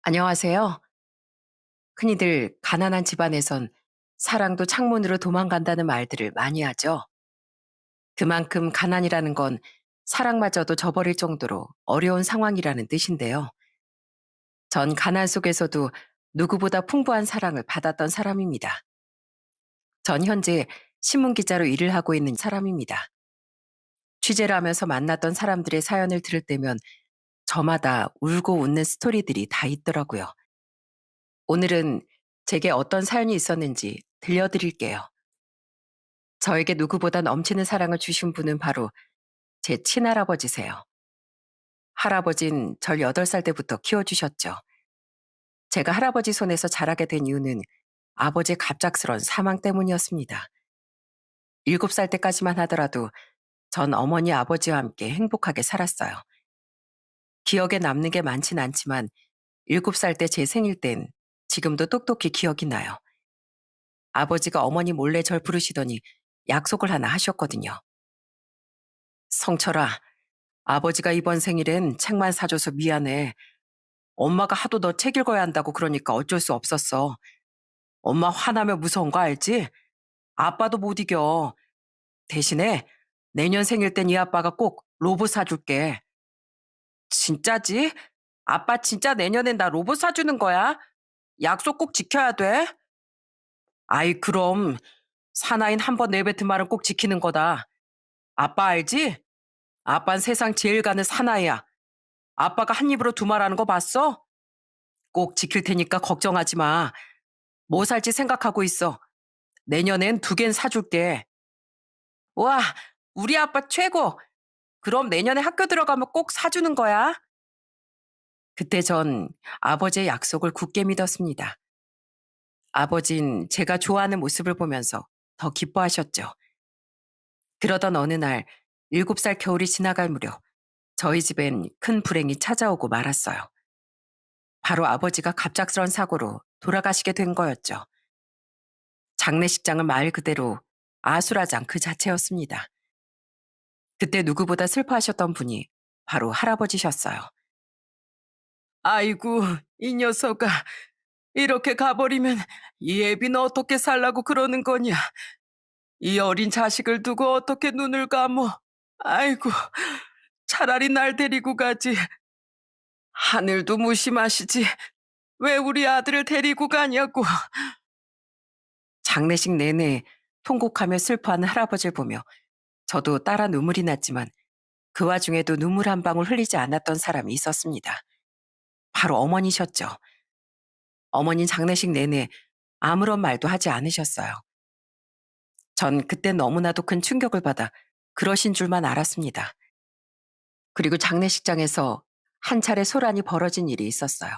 안녕하세요. 흔히들 가난한 집안에선 사랑도 창문으로 도망간다는 말들을 많이 하죠. 그만큼 가난이라는 건 사랑마저도 저버릴 정도로 어려운 상황이라는 뜻인데요. 전 가난 속에서도 누구보다 풍부한 사랑을 받았던 사람입니다. 전 현재 신문 기자로 일을 하고 있는 사람입니다. 취재를 하면서 만났던 사람들의 사연을 들을 때면 저마다 울고 웃는 스토리들이 다 있더라고요. 오늘은 제게 어떤 사연이 있었는지 들려드릴게요. 저에게 누구보다 넘치는 사랑을 주신 분은 바로 제 친할아버지세요. 할아버진 절 8살 때부터 키워주셨죠. 제가 할아버지 손에서 자라게 된 이유는 아버지의 갑작스런 사망 때문이었습니다. 7살 때까지만 하더라도 전 어머니 아버지와 함께 행복하게 살았어요. 기억에 남는 게 많진 않지만 7살 때 제 생일 땐 지금도 똑똑히 기억이 나요. 아버지가 어머니 몰래 절 부르시더니 약속을 하나 하셨거든요. 성철아, 아버지가 이번 생일엔 책만 사줘서 미안해. 엄마가 하도 너 책 읽어야 한다고 그러니까 어쩔 수 없었어. 엄마 화나면 무서운 거 알지? 아빠도 못 이겨. 대신에 내년 생일 땐 이 아빠가 꼭 로봇 사줄게. 진짜지? 아빠 진짜 내년엔 나 로봇 사주는 거야? 약속 꼭 지켜야 돼. 아이, 그럼 사나인 한 번 내뱉은 말은 꼭 지키는 거다. 아빠 알지? 아빤 세상 제일 가는 사나이야. 아빠가 한 입으로 두 말하는 거 봤어? 꼭 지킬 테니까 걱정하지 마. 뭐 살지 생각하고 있어. 내년엔 2개는 사줄게. 와, 우리 아빠 최고. 그럼 내년에 학교 들어가면 꼭 사주는 거야. 그때 전 아버지의 약속을 굳게 믿었습니다. 아버진 제가 좋아하는 모습을 보면서 더 기뻐하셨죠. 그러던 어느 날 7살 겨울이 지나갈 무렵 저희 집엔 큰 불행이 찾아오고 말았어요. 바로 아버지가 갑작스런 사고로 돌아가시게 된 거였죠. 장례식장은 말 그대로 아수라장 그 자체였습니다. 그때 누구보다 슬퍼하셨던 분이 바로 할아버지셨어요. 아이고, 이 녀석아. 이렇게 가버리면 이 애비는 어떻게 살라고 그러는 거냐. 이 어린 자식을 두고 어떻게 눈을 감어. 아이고, 차라리 날 데리고 가지. 하늘도 무심하시지. 왜 우리 아들을 데리고 가냐고. 장례식 내내 통곡하며 슬퍼하는 할아버지를 보며 저도 따라 눈물이 났지만 그 와중에도 눈물 한 방울 흘리지 않았던 사람이 있었습니다. 바로 어머니셨죠. 어머니는 장례식 내내 아무런 말도 하지 않으셨어요. 전 그때 너무나도 큰 충격을 받아 그러신 줄만 알았습니다. 그리고 장례식장에서 한 차례 소란이 벌어진 일이 있었어요.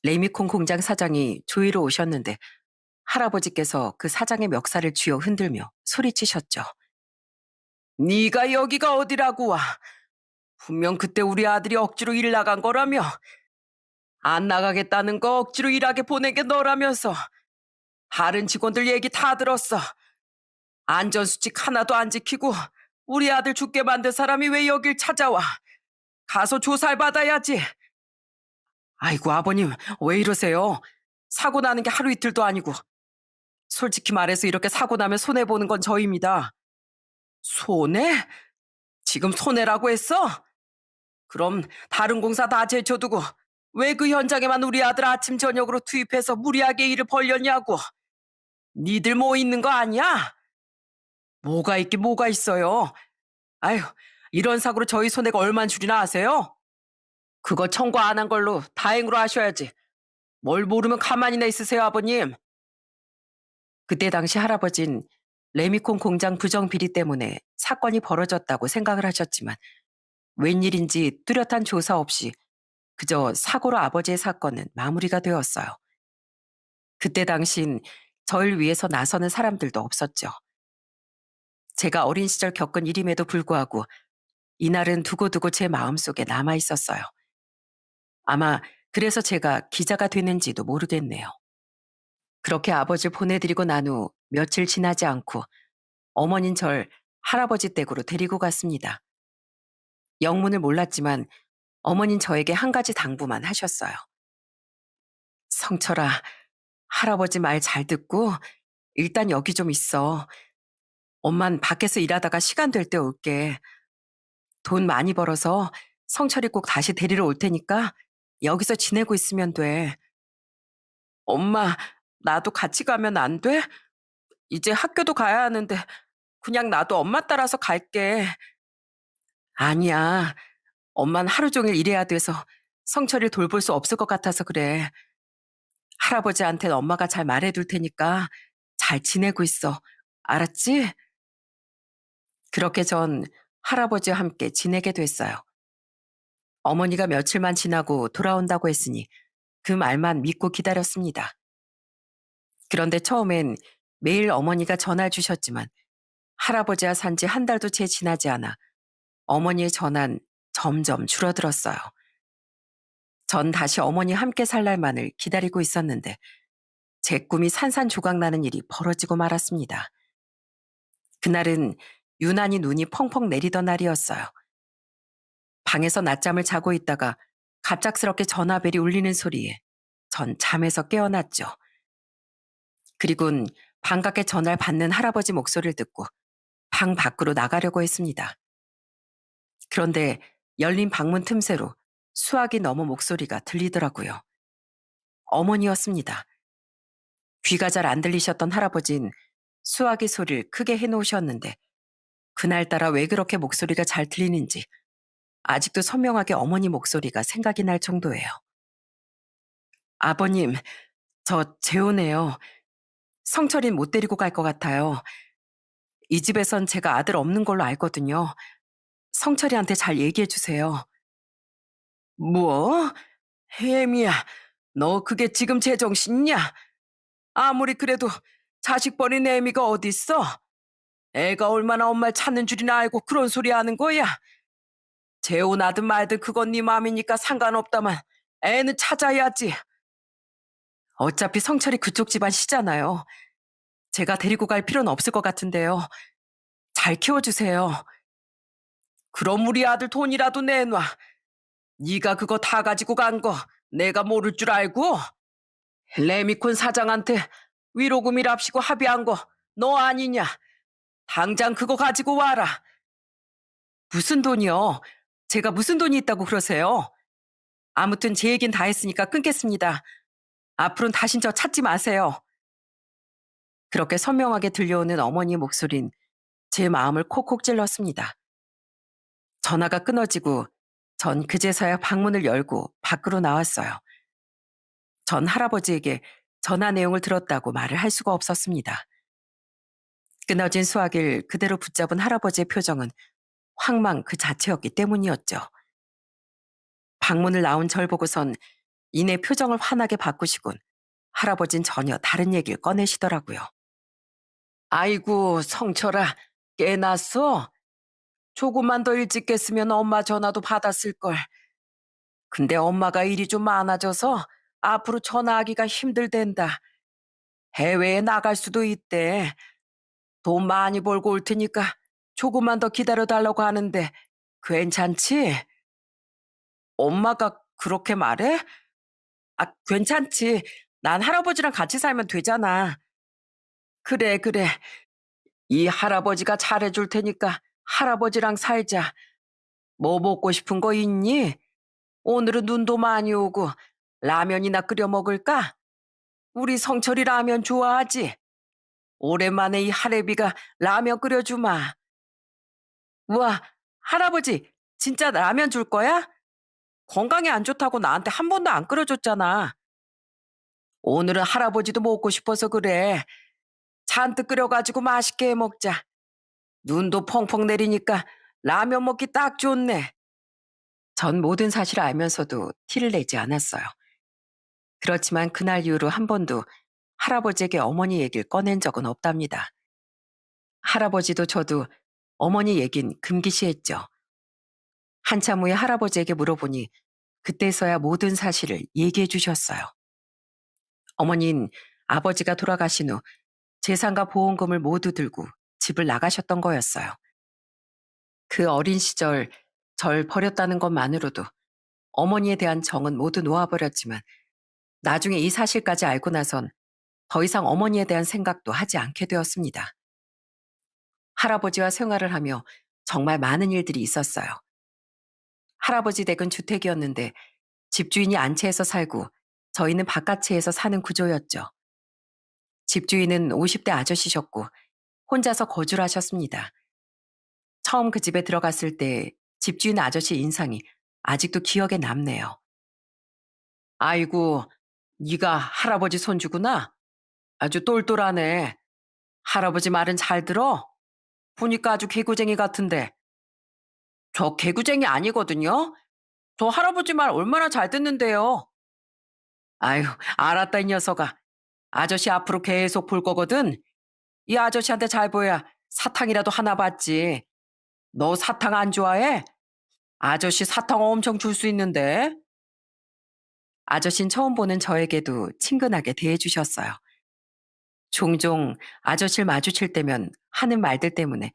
레미콘 공장 사장이 조의로 오셨는데 할아버지께서 그 사장의 멱살을 쥐어 흔들며 소리치셨죠. 네가 여기가 어디라고 와. 분명 그때 우리 아들이 억지로 일 나간 거라며. 안 나가겠다는 거 억지로 일하게 보낸 게 너라면서. 다른 직원들 얘기 다 들었어. 안전수칙 하나도 안 지키고 우리 아들 죽게 만든 사람이 왜 여길 찾아와. 가서 조사를 받아야지. 아이고 아버님 왜 이러세요. 사고 나는 게 하루 이틀도 아니고. 솔직히 말해서 이렇게 사고 나면 손해보는 건 저입니다. 손해? 지금 손해라고 했어? 그럼 다른 공사 다 제쳐두고 왜 그 현장에만 우리 아들 아침 저녁으로 투입해서 무리하게 일을 벌렸냐고. 니들 뭐 있는 거 아니야? 뭐가 있긴 뭐가 있어요. 아휴, 이런 사고로 저희 손해가 얼만 줄이나 아세요? 그거 청구 안 한 걸로 다행으로 하셔야지. 뭘 모르면 가만히나 있으세요, 아버님. 그때 당시 할아버진 레미콘 공장 부정 비리 때문에 사건이 벌어졌다고 생각을 하셨지만 웬일인지 뚜렷한 조사 없이 그저 사고로 아버지의 사건은 마무리가 되었어요. 그때 당신 저를 위해서 나서는 사람들도 없었죠. 제가 어린 시절 겪은 일임에도 불구하고 이날은 두고두고 제 마음속에 남아 있었어요. 아마 그래서 제가 기자가 됐는지도 모르겠네요. 그렇게 아버지를 보내드리고 난 후 며칠 지나지 않고 어머닌 절 할아버지 댁으로 데리고 갔습니다. 영문을 몰랐지만 어머닌 저에게 한 가지 당부만 하셨어요. 성철아, 할아버지 말 잘 듣고 일단 여기 좀 있어. 엄만 밖에서 일하다가 시간 될 때 올게. 돈 많이 벌어서 성철이 꼭 다시 데리러 올 테니까 여기서 지내고 있으면 돼. 엄마, 나도 같이 가면 안 돼? 이제 학교도 가야 하는데 그냥 나도 엄마 따라서 갈게. 아니야. 엄만 하루 종일 일해야 돼서 성철이를 돌볼 수 없을 것 같아서 그래. 할아버지한테는 엄마가 잘 말해둘 테니까 잘 지내고 있어. 알았지? 그렇게 전 할아버지와 함께 지내게 됐어요. 어머니가 며칠만 지나고 돌아온다고 했으니 그 말만 믿고 기다렸습니다. 그런데 처음엔 매일 어머니가 전화를 주셨지만 할아버지와 산지 한 달도 채 지나지 않아 어머니의 전화는 점점 줄어들었어요. 전 다시 어머니 함께 살 날만을 기다리고 있었는데 제 꿈이 산산조각 나는 일이 벌어지고 말았습니다. 그날은 유난히 눈이 펑펑 내리던 날이었어요. 방에서 낮잠을 자고 있다가 갑작스럽게 전화벨이 울리는 소리에 전 잠에서 깨어났죠. 그리곤 반갑게 전화를 받는 할아버지 목소리를 듣고 방 밖으로 나가려고 했습니다. 그런데 열린 방문 틈새로 수화기 너머 목소리가 들리더라고요. 어머니였습니다. 귀가 잘 안 들리셨던 할아버진 수화기 소리를 크게 해놓으셨는데 그날따라 왜 그렇게 목소리가 잘 들리는지 아직도 선명하게 어머니 목소리가 생각이 날 정도예요. 아버님, 저 재혼해요. 성철인 못 데리고 갈 것 같아요. 이 집에선 제가 아들 없는 걸로 알거든요. 성철이한테 잘 얘기해 주세요. 뭐? 혜미야, 너 그게 지금 제정신이냐? 아무리 그래도 자식 버린 애미가 어딨어? 애가 얼마나 엄마를 찾는 줄이나 알고 그런 소리 하는 거야? 재혼하든 말든 그건 네 맘이니까 상관없다만 애는 찾아야지. 어차피 성철이 그쪽 집안 시잖아요. 제가 데리고 갈 필요는 없을 것 같은데요. 잘 키워주세요. 그럼 우리 아들 돈이라도 내놔. 네가 그거 다 가지고 간 거 내가 모를 줄 알고? 레미콘 사장한테 위로금이랍시고 합의한 거 너 아니냐? 당장 그거 가지고 와라. 무슨 돈이요? 제가 무슨 돈이 있다고 그러세요? 아무튼 제 얘긴 다 했으니까 끊겠습니다. 앞으로는 다신 저 찾지 마세요. 그렇게 선명하게 들려오는 어머니의 목소린 제 마음을 콕콕 찔렀습니다. 전화가 끊어지고 전 그제서야 방문을 열고 밖으로 나왔어요. 전 할아버지에게 전화 내용을 들었다고 말을 할 수가 없었습니다. 끊어진 수화기를 그대로 붙잡은 할아버지의 표정은 황망 그 자체였기 때문이었죠. 방문을 나온 절 보고선 이내 표정을 환하게 바꾸시곤 할아버진 전혀 다른 얘기를 꺼내시더라고요. 아이고 성철아 깨났어? 조금만 더 일찍 깼으면 엄마 전화도 받았을걸. 근데 엄마가 일이 좀 많아져서 앞으로 전화하기가 힘들댄다. 해외에 나갈 수도 있대. 돈 많이 벌고 올 테니까 조금만 더 기다려달라고 하는데 괜찮지? 엄마가 그렇게 말해? 아, 괜찮지. 난 할아버지랑 같이 살면 되잖아. 그래, 그래. 이 할아버지가 잘해줄 테니까 할아버지랑 살자. 뭐 먹고 싶은 거 있니? 오늘은 눈도 많이 오고 라면이나 끓여 먹을까? 우리 성철이 라면 좋아하지? 오랜만에 이 할애비가 라면 끓여주마. 우와, 할아버지, 진짜 라면 줄 거야? 건강에 안 좋다고 나한테 한 번도 안 끓여줬잖아. 오늘은 할아버지도 먹고 싶어서 그래. 잔뜩 끓여가지고 맛있게 해 먹자. 눈도 펑펑 내리니까 라면 먹기 딱 좋네. 전 모든 사실을 알면서도 티를 내지 않았어요. 그렇지만 그날 이후로 한 번도 할아버지에게 어머니 얘기를 꺼낸 적은 없답니다. 할아버지도 저도 어머니 얘긴 금기시했죠. 한참 후에 할아버지에게 물어보니 그때서야 모든 사실을 얘기해 주셨어요. 어머닌 아버지가 돌아가신 후 재산과 보험금을 모두 들고 집을 나가셨던 거였어요. 그 어린 시절 절 버렸다는 것만으로도 어머니에 대한 정은 모두 놓아버렸지만 나중에 이 사실까지 알고 나선 더 이상 어머니에 대한 생각도 하지 않게 되었습니다. 할아버지와 생활을 하며 정말 많은 일들이 있었어요. 할아버지 댁은 주택이었는데 집주인이 안채에서 살고 저희는 바깥채에서 사는 구조였죠. 집주인은 50대 아저씨셨고 혼자서 거주를 하셨습니다. 처음 그 집에 들어갔을 때 집주인 아저씨 인상이 아직도 기억에 남네요. 아이고, 네가 할아버지 손주구나. 아주 똘똘하네. 할아버지 말은 잘 들어? 보니까 아주 개구쟁이 같은데. 저 개구쟁이 아니거든요. 저 할아버지 말 얼마나 잘 듣는데요. 아유, 알았다 이 녀석아. 아저씨 앞으로 계속 볼 거거든. 이 아저씨한테 잘 보여야 사탕이라도 하나 받지. 너 사탕 안 좋아해? 아저씨 사탕 엄청 줄 수 있는데. 아저씨는 처음 보는 저에게도 친근하게 대해주셨어요. 종종 아저씨를 마주칠 때면 하는 말들 때문에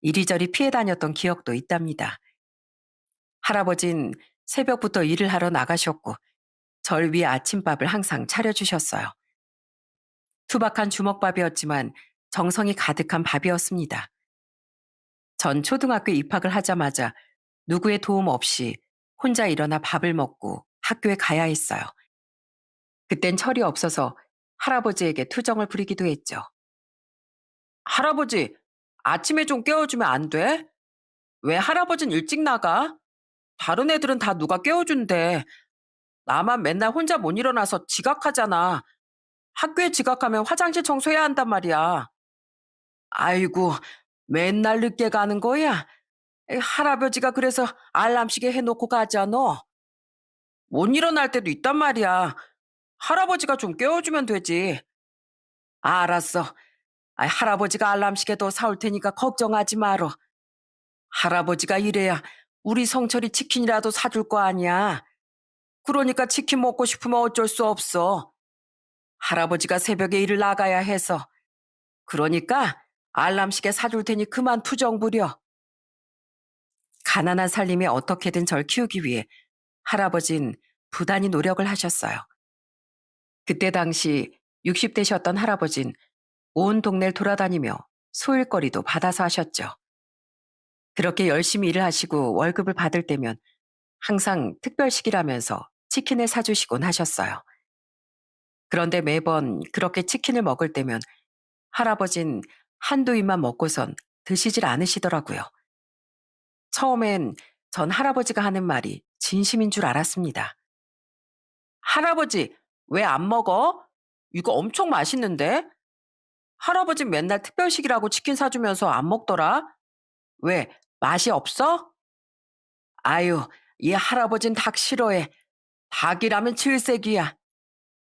이리저리 피해 다녔던 기억도 있답니다. 할아버진 새벽부터 일을 하러 나가셨고 절 위해 아침밥을 항상 차려주셨어요. 투박한 주먹밥이었지만 정성이 가득한 밥이었습니다. 전 초등학교 입학을 하자마자 누구의 도움 없이 혼자 일어나 밥을 먹고 학교에 가야 했어요. 그땐 철이 없어서 할아버지에게 투정을 부리기도 했죠. 할아버지, 아침에 좀 깨워주면 안 돼? 왜 할아버진 일찍 나가? 다른 애들은 다 누가 깨워준대. 나만 맨날 혼자 못 일어나서 지각하잖아. 학교에 지각하면 화장실 청소해야 한단 말이야. 아이고, 맨날 늦게 가는 거야? 할아버지가 그래서 알람 시계 해놓고 가잖아. 못 일어날 때도 있단 말이야. 할아버지가 좀 깨워주면 되지. 알았어. 할아버지가 알람 시계도 사올 테니까 걱정하지 마라. 할아버지가 이래야 우리 성철이 치킨이라도 사줄 거 아니야. 그러니까 치킨 먹고 싶으면 어쩔 수 없어. 할아버지가 새벽에 일을 나가야 해서. 그러니까 알람 시계 사줄 테니 그만 투정 부려. 가난한 살림에 어떻게든 절 키우기 위해 할아버진 부단히 노력을 하셨어요. 그때 당시 60대셨던 할아버진 온 동네를 돌아다니며 소일거리도 받아서 하셨죠. 그렇게 열심히 일을 하시고 월급을 받을 때면 항상 특별식이라면서 치킨을 사주시곤 하셨어요. 그런데 매번 그렇게 치킨을 먹을 때면 할아버진 한두 입만 먹고선 드시질 않으시더라고요. 처음엔 전 할아버지가 하는 말이 진심인 줄 알았습니다. 할아버지, 왜 안 먹어? 이거 엄청 맛있는데? 할아버진 맨날 특별식이라고 치킨 사주면서 안 먹더라? 왜, 맛이 없어? 아유, 이 할아버진 닭 싫어해. 닭이라면 질색이야.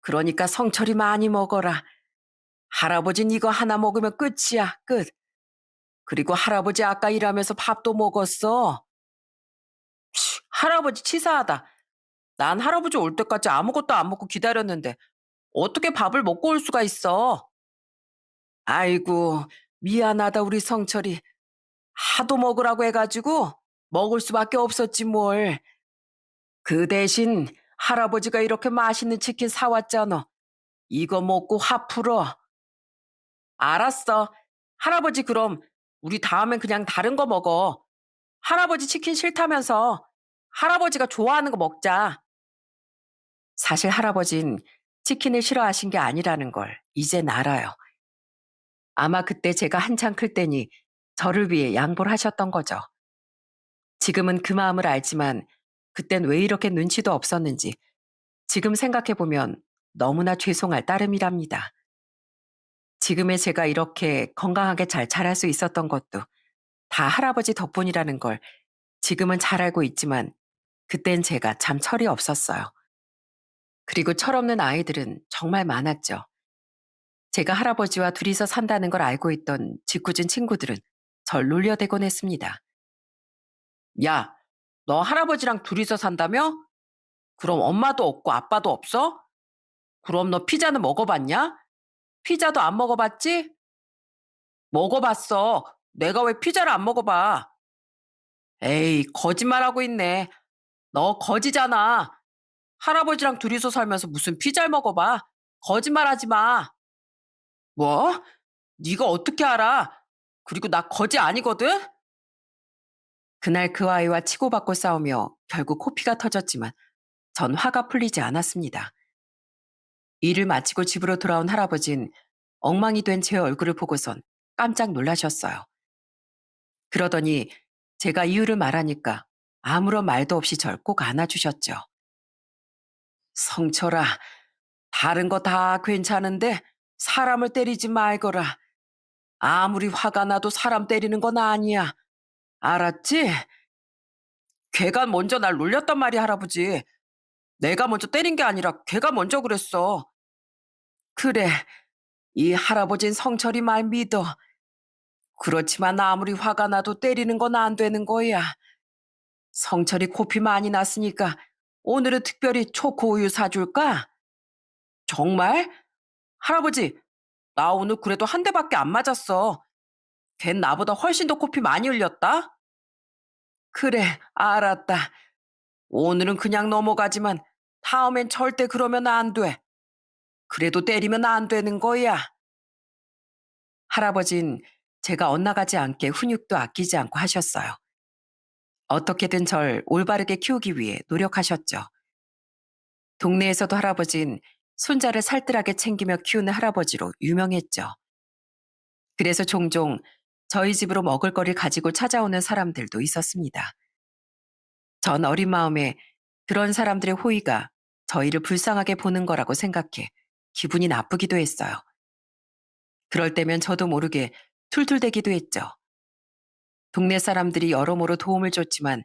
그러니까 성철이 많이 먹어라. 할아버진 이거 하나 먹으면 끝이야, 끝. 그리고 할아버지 아까 일하면서 밥도 먹었어. 할아버지 치사하다. 난 할아버지 올 때까지 아무것도 안 먹고 기다렸는데 어떻게 밥을 먹고 올 수가 있어? 아이고, 미안하다, 우리 성철이. 하도 먹으라고 해가지고 먹을 수밖에 없었지 뭘. 그 대신 할아버지가 이렇게 맛있는 치킨 사왔잖아. 이거 먹고 화 풀어. 알았어. 할아버지 그럼 우리 다음엔 그냥 다른 거 먹어. 할아버지 치킨 싫다면서. 할아버지가 좋아하는 거 먹자. 사실 할아버진 치킨을 싫어하신 게 아니라는 걸 이젠 알아요. 아마 그때 제가 한창 클 때니 저를 위해 양보를 하셨던 거죠. 지금은 그 마음을 알지만 그땐 왜 이렇게 눈치도 없었는지 지금 생각해보면 너무나 죄송할 따름이랍니다. 지금의 제가 이렇게 건강하게 잘 자랄 수 있었던 것도 다 할아버지 덕분이라는 걸 지금은 잘 알고 있지만 그땐 제가 참 철이 없었어요. 그리고 철없는 아이들은 정말 많았죠. 제가 할아버지와 둘이서 산다는 걸 알고 있던 짓궂은 친구들은 절 놀려대곤 했습니다. 야, 너 할아버지랑 둘이서 산다며? 그럼 엄마도 없고 아빠도 없어? 그럼 너 피자는 먹어봤냐? 피자도 안 먹어봤지? 먹어봤어. 내가 왜 피자를 안 먹어봐? 에이, 거짓말하고 있네. 너 거지잖아. 할아버지랑 둘이서 살면서 무슨 피자를 먹어봐. 거짓말하지 마. 뭐? 네가 어떻게 알아? 그리고 나 거지 아니거든? 그날 그 아이와 치고받고 싸우며 결국 코피가 터졌지만 전 화가 풀리지 않았습니다. 일을 마치고 집으로 돌아온 할아버진 엉망이 된 제 얼굴을 보고선 깜짝 놀라셨어요. 그러더니 제가 이유를 말하니까 아무런 말도 없이 절 꼭 안아주셨죠. 성철아, 다른 거 다 괜찮은데 사람을 때리지 말거라. 아무리 화가 나도 사람 때리는 건 아니야. 알았지? 걔가 먼저 날 놀렸단 말이야, 할아버지. 내가 먼저 때린 게 아니라 걔가 먼저 그랬어. 그래, 이 할아버진 성철이 말 믿어. 그렇지만 아무리 화가 나도 때리는 건 안 되는 거야. 성철이 코피 많이 났으니까 오늘은 특별히 초코 우유 사줄까? 정말? 할아버지, 나 오늘 그래도 한 대밖에 안 맞았어. 걘 나보다 훨씬 더 코피 많이 흘렸다? 그래, 알았다. 오늘은 그냥 넘어가지만 다음엔 절대 그러면 안 돼. 그래도 때리면 안 되는 거야. 할아버진 제가 엇나가지 않게 훈육도 아끼지 않고 하셨어요. 어떻게든 절 올바르게 키우기 위해 노력하셨죠. 동네에서도 할아버진 손자를 살뜰하게 챙기며 키우는 할아버지로 유명했죠. 그래서 종종 저희 집으로 먹을 거를 가지고 찾아오는 사람들도 있었습니다. 전 어린 마음에 그런 사람들의 호의가 저희를 불쌍하게 보는 거라고 생각해 기분이 나쁘기도 했어요. 그럴 때면 저도 모르게 툴툴대기도 했죠. 동네 사람들이 여러모로 도움을 줬지만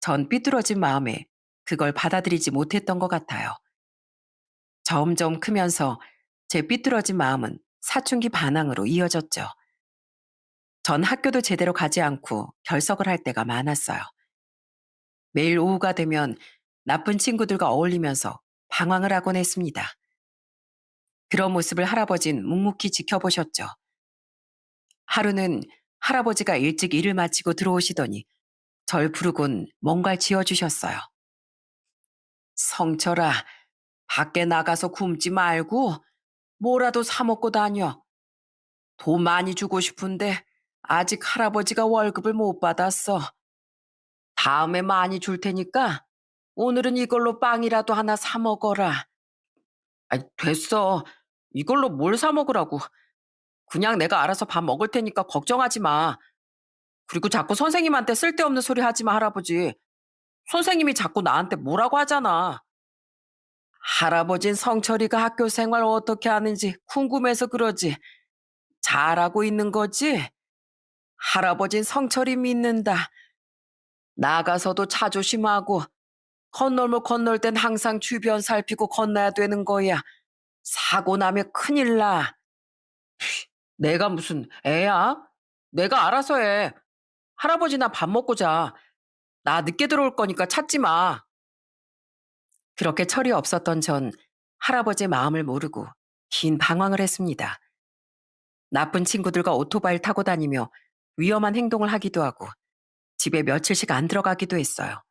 전 삐뚤어진 마음에 그걸 받아들이지 못했던 것 같아요. 점점 크면서 제 삐뚤어진 마음은 사춘기 반항으로 이어졌죠. 전 학교도 제대로 가지 않고 결석을 할 때가 많았어요. 매일 오후가 되면 나쁜 친구들과 어울리면서 방황을 하곤 했습니다. 그런 모습을 할아버진 묵묵히 지켜보셨죠. 하루는 할아버지가 일찍 일을 마치고 들어오시더니 절 부르곤 뭔가를 지어주셨어요. 성철아, 밖에 나가서 굶지 말고 뭐라도 사 먹고 다녀. 돈 많이 주고 싶은데 아직 할아버지가 월급을 못 받았어. 다음에 많이 줄 테니까 오늘은 이걸로 빵이라도 하나 사 먹어라. 아, 됐어. 이걸로 뭘 사 먹으라고. 그냥 내가 알아서 밥 먹을 테니까 걱정하지 마. 그리고 자꾸 선생님한테 쓸데없는 소리 하지 마, 할아버지. 선생님이 자꾸 나한테 뭐라고 하잖아. 할아버진 성철이가 학교 생활 어떻게 하는지 궁금해서 그러지. 잘하고 있는 거지? 할아버진 성철이 믿는다. 나가서도 자조심하고 건널목 건널 땐 항상 주변 살피고 건너야 되는 거야. 사고 나면 큰일 나. 내가 무슨 애야? 내가 알아서 해. 할아버지나 밥 먹고 자. 나 늦게 들어올 거니까 찾지 마. 그렇게 철이 없었던 전 할아버지의 마음을 모르고 긴 방황을 했습니다. 나쁜 친구들과 오토바이를 타고 다니며 위험한 행동을 하기도 하고 집에 며칠씩 안 들어가기도 했어요.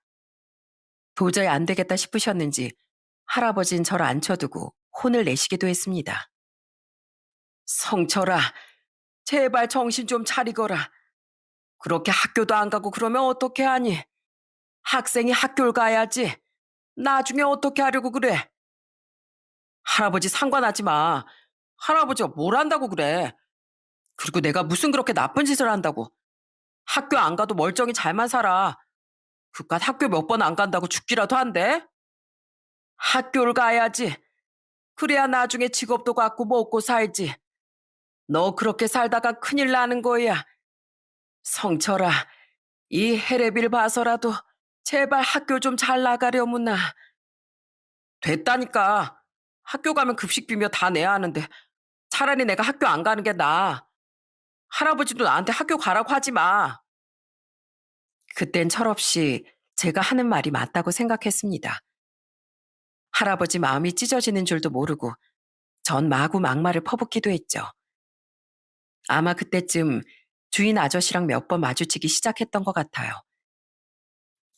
도저히 안 되겠다 싶으셨는지 할아버지는 저를 앉혀두고 혼을 내시기도 했습니다. 성철아, 제발 정신 좀 차리거라. 그렇게 학교도 안 가고 그러면 어떻게 하니? 학생이 학교를 가야지. 나중에 어떻게 하려고 그래? 할아버지 상관하지 마. 할아버지가 뭘 한다고 그래. 그리고 내가 무슨 그렇게 나쁜 짓을 한다고. 학교 안 가도 멀쩡히 잘만 살아. 그깟 학교 몇 번 안 간다고 죽기라도 한대? 학교를 가야지. 그래야 나중에 직업도 갖고 먹고 살지. 너 그렇게 살다가 큰일 나는 거야. 성철아, 이 해레비를 봐서라도 제발 학교 좀 잘 나가려무나. 됐다니까. 학교 가면 급식비며 다 내야 하는데 차라리 내가 학교 안 가는 게 나아. 할아버지도 나한테 학교 가라고 하지 마. 그땐 철없이 제가 하는 말이 맞다고 생각했습니다. 할아버지 마음이 찢어지는 줄도 모르고 전 마구 막말을 퍼붓기도 했죠. 아마 그때쯤 주인 아저씨랑 몇 번 마주치기 시작했던 것 같아요.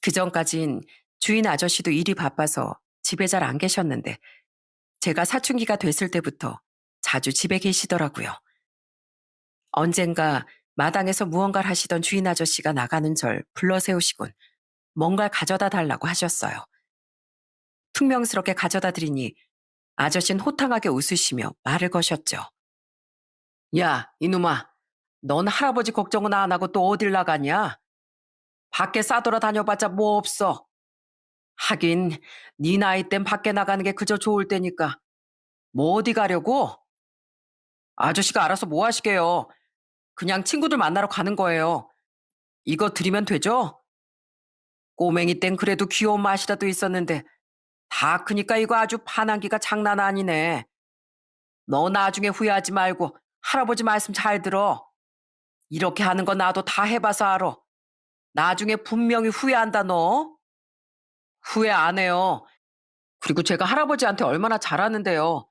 그전까진 주인 아저씨도 일이 바빠서 집에 잘 안 계셨는데 제가 사춘기가 됐을 때부터 자주 집에 계시더라고요. 언젠가 마당에서 무언가를 하시던 주인 아저씨가 나가는 절 불러 세우시곤 뭔가를 가져다 달라고 하셨어요. 퉁명스럽게 가져다 드리니 아저씨는 호탕하게 웃으시며 말을 거셨죠. 야, 이놈아, 넌 할아버지 걱정은 안 하고 또 어딜 나가냐? 밖에 싸돌아 다녀봤자 뭐 없어. 하긴 네 나이 땐 밖에 나가는 게 그저 좋을 때니까. 뭐 어디 가려고? 아저씨가 알아서 뭐 하시게요. 그냥 친구들 만나러 가는 거예요. 이거 드리면 되죠? 꼬맹이 땐 그래도 귀여운 맛이라도 있었는데 다 크니까 이거 아주 반항기가 장난 아니네. 너 나중에 후회하지 말고 할아버지 말씀 잘 들어. 이렇게 하는 거 나도 다 해봐서 알아. 나중에 분명히 후회한다 너. 후회 안 해요. 그리고 제가 할아버지한테 얼마나 잘하는데요.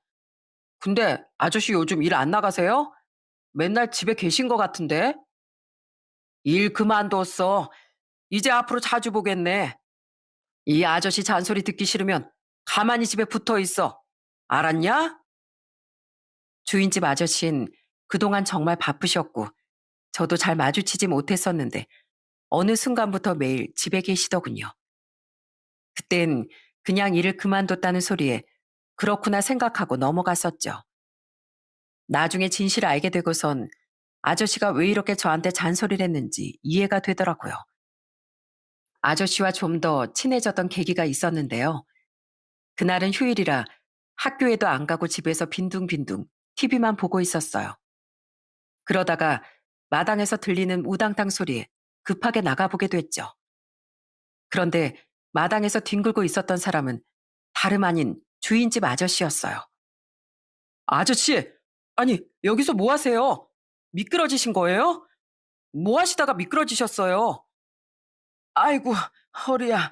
근데 아저씨 요즘 일 안 나가세요? 맨날 집에 계신 것 같은데? 일 그만뒀어. 이제 앞으로 자주 보겠네. 이 아저씨 잔소리 듣기 싫으면 가만히 집에 붙어 있어. 알았냐? 주인집 아저씨는 그동안 정말 바쁘셨고 저도 잘 마주치지 못했었는데 어느 순간부터 매일 집에 계시더군요. 그땐 그냥 일을 그만뒀다는 소리에 그렇구나 생각하고 넘어갔었죠. 나중에 진실을 알게 되고선 아저씨가 왜 이렇게 저한테 잔소리를 했는지 이해가 되더라고요. 아저씨와 좀 더 친해졌던 계기가 있었는데요. 그날은 휴일이라 학교에도 안 가고 집에서 빈둥빈둥 TV만 보고 있었어요. 그러다가 마당에서 들리는 우당탕 소리에 급하게 나가보게 됐죠. 그런데 마당에서 뒹굴고 있었던 사람은 다름 아닌 주인집 아저씨였어요. 아저씨, 아니, 여기서 뭐 하세요? 미끄러지신 거예요? 뭐 하시다가 미끄러지셨어요? 아이고, 허리야.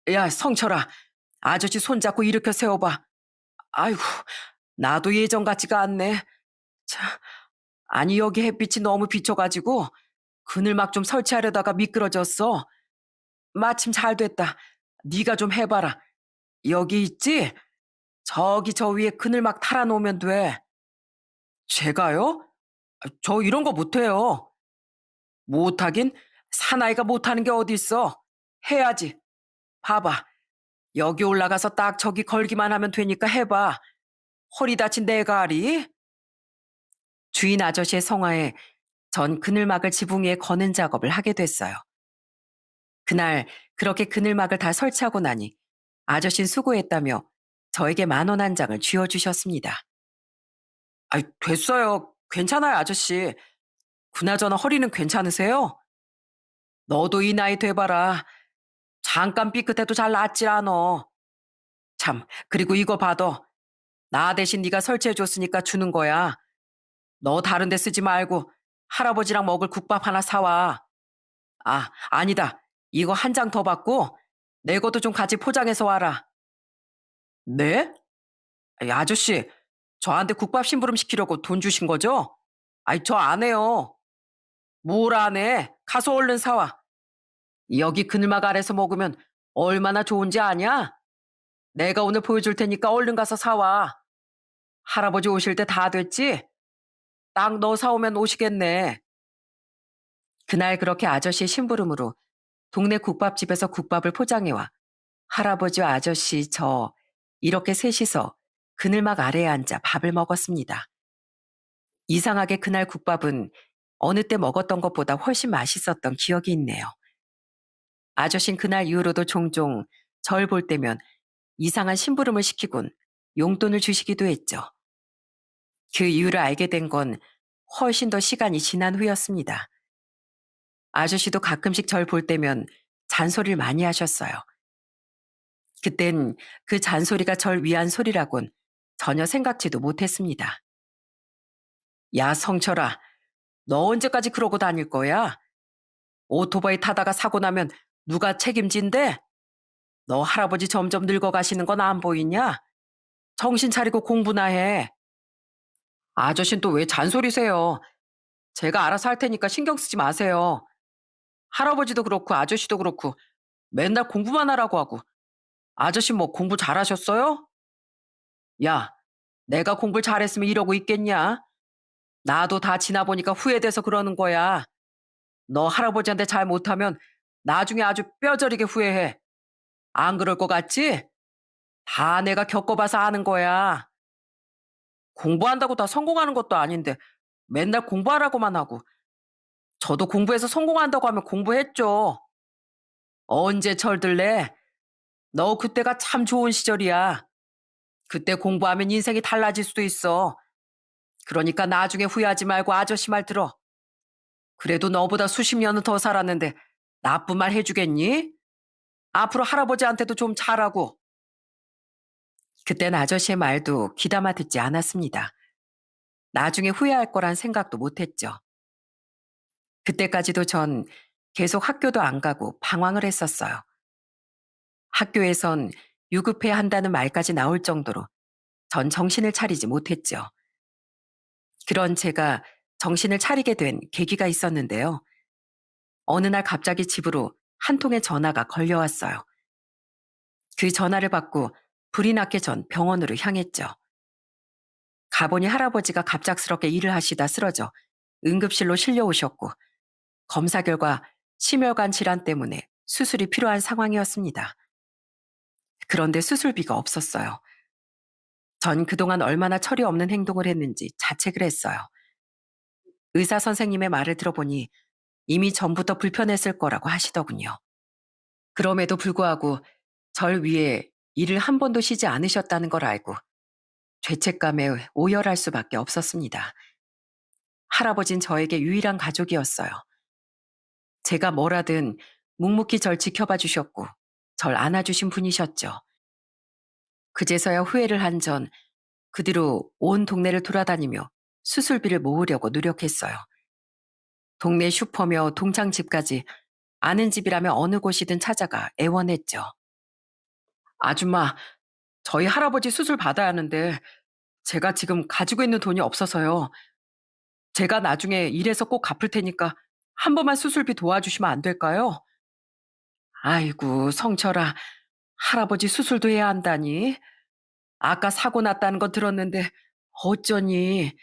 야, 성철아, 아저씨 손잡고 일으켜 세워봐. 아이고, 나도 예전 같지가 않네. 자, 아니, 여기 햇빛이 너무 비쳐가지고 그늘막 좀 설치하려다가 미끄러졌어. 마침 잘 됐다. 네가 좀 해봐라. 여기 있지? 저기 저 위에 그늘막 달아놓으면 돼. 제가요? 저 이런 거 못해요. 못하긴 사나이가 못하는 게 어디 있어. 해야지. 봐봐. 여기 올라가서 딱 저기 걸기만 하면 되니까 해봐. 허리 다친 내가 아리? 주인 아저씨의 성화에 전 그늘막을 지붕 위에 거는 작업을 하게 됐어요. 그날 그렇게 그늘막을 다 설치하고 나니 아저씨는 수고했다며 저에게 10,000원 한 장을 쥐어주셨습니다. 아이, 됐어요. 괜찮아요, 아저씨. 그나저나 허리는 괜찮으세요? 너도 이 나이 돼봐라. 잠깐 삐끗해도 잘 낫질 않어. 참, 그리고 이거 받아. 나 대신 네가 설치해줬으니까 주는 거야. 너 다른 데 쓰지 말고 할아버지랑 먹을 국밥 하나 사와. 아, 아니다. 이거 한 장 더 받고 내 것도 좀 같이 포장해서 와라. 네? 아이, 아저씨, 저한테 국밥 심부름 시키려고 돈 주신 거죠? 아이, 저 안 해요. 뭘 안 해? 가서 얼른 사와. 여기 그늘막 아래서 먹으면 얼마나 좋은지 아냐? 내가 오늘 보여줄 테니까 얼른 가서 사와. 할아버지 오실 때 다 됐지? 딱 너 사오면 오시겠네. 그날 그렇게 아저씨의 심부름으로 동네 국밥집에서 국밥을 포장해와 할아버지와 아저씨, 저 이렇게 셋이서 그늘막 아래에 앉아 밥을 먹었습니다. 이상하게 그날 국밥은 어느 때 먹었던 것보다 훨씬 맛있었던 기억이 있네요. 아저씨는 그날 이후로도 종종 절 볼 때면 이상한 심부름을 시키곤 용돈을 주시기도 했죠. 그 이유를 알게 된 건 훨씬 더 시간이 지난 후였습니다. 아저씨도 가끔씩 절 볼 때면 잔소리를 많이 하셨어요. 그땐 그 잔소리가 절 위한 소리라곤 전혀 생각지도 못했습니다. 야, 성철아, 너 언제까지 그러고 다닐 거야? 오토바이 타다가 사고 나면 누가 책임진대? 너 할아버지 점점 늙어가시는 건 안 보이냐? 정신 차리고 공부나 해. 아저씨는 또 왜 잔소리세요? 제가 알아서 할 테니까 신경 쓰지 마세요. 할아버지도 그렇고 아저씨도 그렇고 맨날 공부만 하라고 하고 아저씨 뭐 공부 잘하셨어요? 야, 내가 공부를 잘했으면 이러고 있겠냐? 나도 다 지나보니까 후회돼서 그러는 거야. 너 할아버지한테 잘 못하면 나중에 아주 뼈저리게 후회해. 안 그럴 것 같지? 다 내가 겪어봐서 아는 거야. 공부한다고 다 성공하는 것도 아닌데 맨날 공부하라고만 하고. 저도 공부해서 성공한다고 하면 공부했죠. 언제 철들래? 너 그때가 참 좋은 시절이야. 그때 공부하면 인생이 달라질 수도 있어. 그러니까 나중에 후회하지 말고 아저씨 말 들어. 그래도 너보다 수십 년은 더 살았는데 나쁜 말 해주겠니? 앞으로 할아버지한테도 좀 잘하고. 그땐 아저씨의 말도 귀담아 듣지 않았습니다. 나중에 후회할 거란 생각도 못했죠. 그때까지도 전 계속 학교도 안 가고 방황을 했었어요. 학교에선 유급해야 한다는 말까지 나올 정도로 전 정신을 차리지 못했죠. 그런 제가 정신을 차리게 된 계기가 있었는데요. 어느 날 갑자기 집으로 한 통의 전화가 걸려왔어요. 그 전화를 받고 불이 났기 전 병원으로 향했죠. 가보니 할아버지가 갑작스럽게 일을 하시다 쓰러져 응급실로 실려오셨고 검사 결과 심혈관 질환 때문에 수술이 필요한 상황이었습니다. 그런데 수술비가 없었어요. 전 그동안 얼마나 철이 없는 행동을 했는지 자책을 했어요. 의사 선생님의 말을 들어보니 이미 전부터 불편했을 거라고 하시더군요. 그럼에도 불구하고 절 위해 일을 한 번도 쉬지 않으셨다는 걸 알고 죄책감에 오열할 수밖에 없었습니다. 할아버진 저에게 유일한 가족이었어요. 제가 뭘 하든 묵묵히 절 지켜봐 주셨고 절 안아주신 분이셨죠. 그제서야 후회를 한 전 그 뒤로 온 동네를 돌아다니며 수술비를 모으려고 노력했어요. 동네 슈퍼며 동창집까지 아는 집이라면 어느 곳이든 찾아가 애원했죠. 아줌마, 저희 할아버지 수술 받아야 하는데 제가 지금 가지고 있는 돈이 없어서요. 제가 나중에 일해서 꼭 갚을 테니까 한 번만 수술비 도와주시면 안 될까요? 아이고, 성철아. 할아버지 수술도 해야 한다니. 아까 사고 났다는 거 들었는데 어쩌니.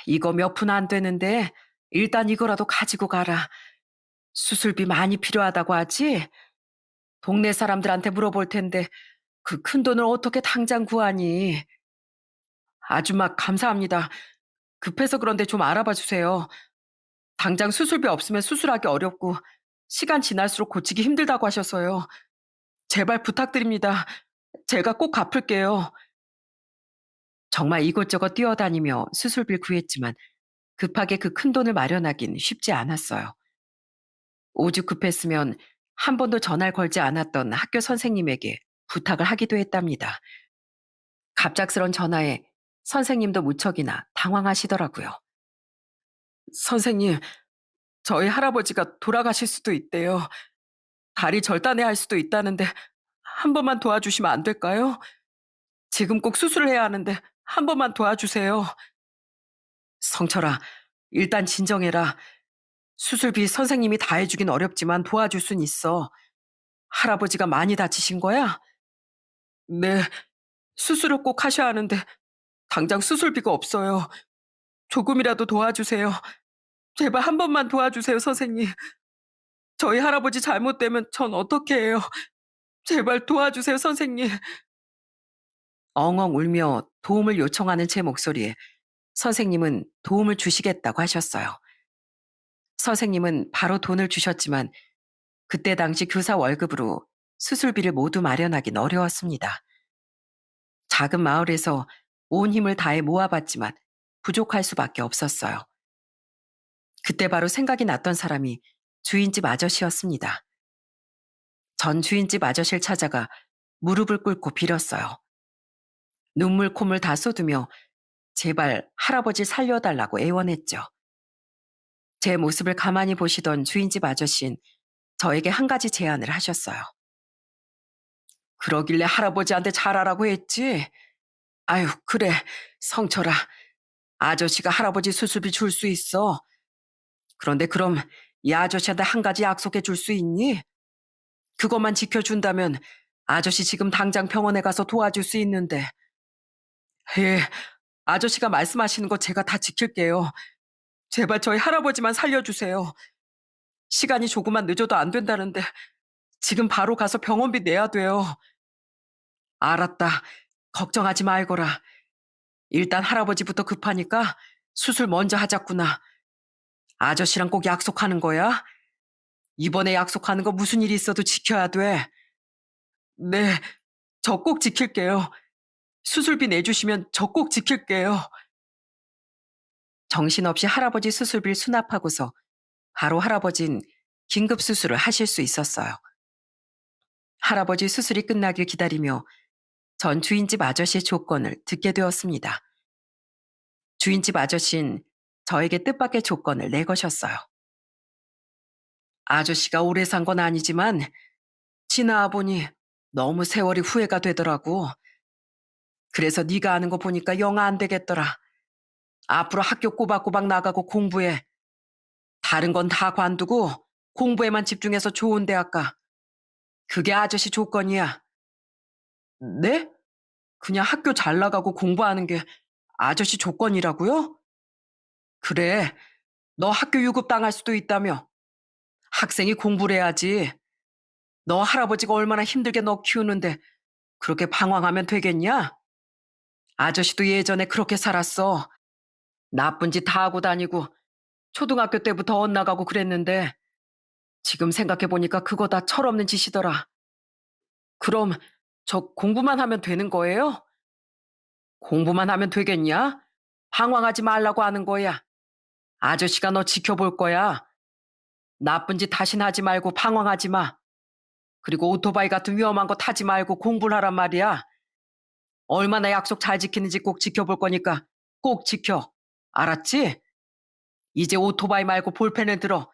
이거 몇 푼 안 되는데 일단 이거라도 가지고 가라. 수술비 많이 필요하다고 하지? 동네 사람들한테 물어볼 텐데 그 큰 돈을 어떻게 당장 구하니? 아줌마 감사합니다. 급해서 그런데 좀 알아봐 주세요. 당장 수술비 없으면 수술하기 어렵고 시간 지날수록 고치기 힘들다고 하셔서요. 제발 부탁드립니다. 제가 꼭 갚을게요. 정말 이곳저곳 뛰어다니며 수술비를 구했지만 급하게 그 큰 돈을 마련하긴 쉽지 않았어요. 오죽 급했으면 한 번도 전화를 걸지 않았던 학교 선생님에게 부탁을 하기도 했답니다. 갑작스런 전화에 선생님도 무척이나 당황하시더라고요. 선생님, 저희 할아버지가 돌아가실 수도 있대요. 다리 절단해야 할 수도 있다는데 한 번만 도와주시면 안 될까요? 지금 꼭 수술을 해야 하는데 한 번만 도와주세요. 성철아, 일단 진정해라. 수술비 선생님이 다 해주긴 어렵지만 도와줄 순 있어. 할아버지가 많이 다치신 거야? 네, 수술을 꼭 하셔야 하는데 당장 수술비가 없어요. 조금이라도 도와주세요. 제발 한 번만 도와주세요, 선생님. 저희 할아버지 잘못되면 전 어떻게 해요? 제발 도와주세요, 선생님. 엉엉 울며 도움을 요청하는 제 목소리에 선생님은 도움을 주시겠다고 하셨어요. 선생님은 바로 돈을 주셨지만 그때 당시 교사 월급으로 수술비를 모두 마련하긴 어려웠습니다. 작은 마을에서 온 힘을 다해 모아봤지만 부족할 수밖에 없었어요. 그때 바로 생각이 났던 사람이 주인집 아저씨였습니다. 전 주인집 아저씨를 찾아가 무릎을 꿇고 빌었어요. 눈물 콧물 다 쏟으며 제발 할아버지 살려달라고 애원했죠. 제 모습을 가만히 보시던 주인집 아저씨는 저에게 한 가지 제안을 하셨어요. 그러길래 할아버지한테 잘하라고 했지. 아유, 그래, 성철아. 아저씨가 할아버지 수술비 줄 수 있어. 그런데 그럼 이 아저씨한테 한 가지 약속해 줄 수 있니? 그것만 지켜준다면 아저씨 지금 당장 병원에 가서 도와줄 수 있는데. 예, 아저씨가 말씀하시는 거 제가 다 지킬게요. 제발 저희 할아버지만 살려주세요. 시간이 조금만 늦어도 안 된다는데 지금 바로 가서 병원비 내야 돼요. 알았다. 걱정하지 말거라. 일단 할아버지부터 급하니까 수술 먼저 하자꾸나. 아저씨랑 꼭 약속하는 거야? 이번에 약속하는 거 무슨 일이 있어도 지켜야 돼. 네, 저 꼭 지킬게요. 수술비 내주시면 저 꼭 지킬게요. 정신없이 할아버지 수술비를 수납하고서 바로 할아버진 긴급 수술을 하실 수 있었어요. 할아버지 수술이 끝나길 기다리며 전 주인집 아저씨의 조건을 듣게 되었습니다. 주인집 아저씨는 저에게 뜻밖의 조건을 내거셨어요. 아저씨가 오래 산 건 아니지만 지나보니 너무 세월이 후회가 되더라고. 그래서 네가 아는 거 보니까 영 안 되겠더라. 앞으로 학교 꼬박꼬박 나가고 공부해. 다른 건 다 관두고 공부에만 집중해서 좋은 대학 가. 그게 아저씨 조건이야. 네? 그냥 학교 잘 나가고 공부하는 게 아저씨 조건이라고요? 그래. 너 학교 유급 당할 수도 있다며. 학생이 공부를 해야지. 너 할아버지가 얼마나 힘들게 너 키우는데 그렇게 방황하면 되겠냐? 아저씨도 예전에 그렇게 살았어. 나쁜 짓 다 하고 다니고 초등학교 때부터 엇나가고 그랬는데 지금 생각해보니까 그거 다 철없는 짓이더라. 그럼 저 공부만 하면 되는 거예요? 공부만 하면 되겠냐? 방황하지 말라고 하는 거야. 아저씨가 너 지켜볼 거야. 나쁜 짓 다신 하지 말고 방황하지 마. 그리고 오토바이 같은 위험한 거 타지 말고 공부를 하란 말이야. 얼마나 약속 잘 지키는지 꼭 지켜볼 거니까 꼭 지켜. 알았지? 이제 오토바이 말고 볼펜을 들어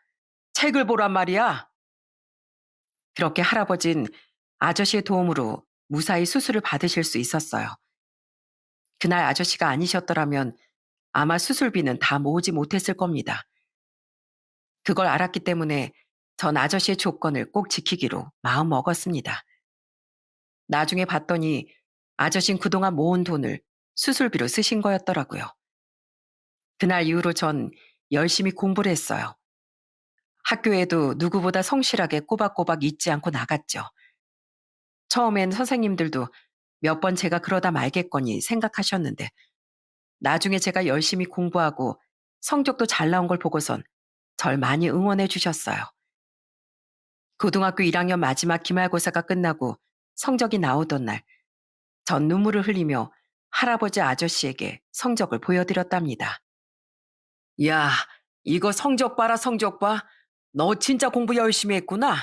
책을 보란 말이야. 그렇게 할아버진 아저씨의 도움으로 무사히 수술을 받으실 수 있었어요. 그날 아저씨가 아니셨더라면 아마 수술비는 다 모으지 못했을 겁니다. 그걸 알았기 때문에 전 아저씨의 조건을 꼭 지키기로 마음 먹었습니다. 나중에 봤더니 아저씨는 그동안 모은 돈을 수술비로 쓰신 거였더라고요. 그날 이후로 전 열심히 공부를 했어요. 학교에도 누구보다 성실하게 꼬박꼬박 잊지 않고 나갔죠. 처음엔 선생님들도 몇 번 제가 그러다 말겠거니 생각하셨는데 나중에 제가 열심히 공부하고 성적도 잘 나온 걸 보고선 절 많이 응원해 주셨어요. 고등학교 1학년 마지막 기말고사가 끝나고 성적이 나오던 날, 전 눈물을 흘리며 할아버지 아저씨에게 성적을 보여드렸답니다. 야, 이거 성적 봐라, 성적 봐. 너 진짜 공부 열심히 했구나.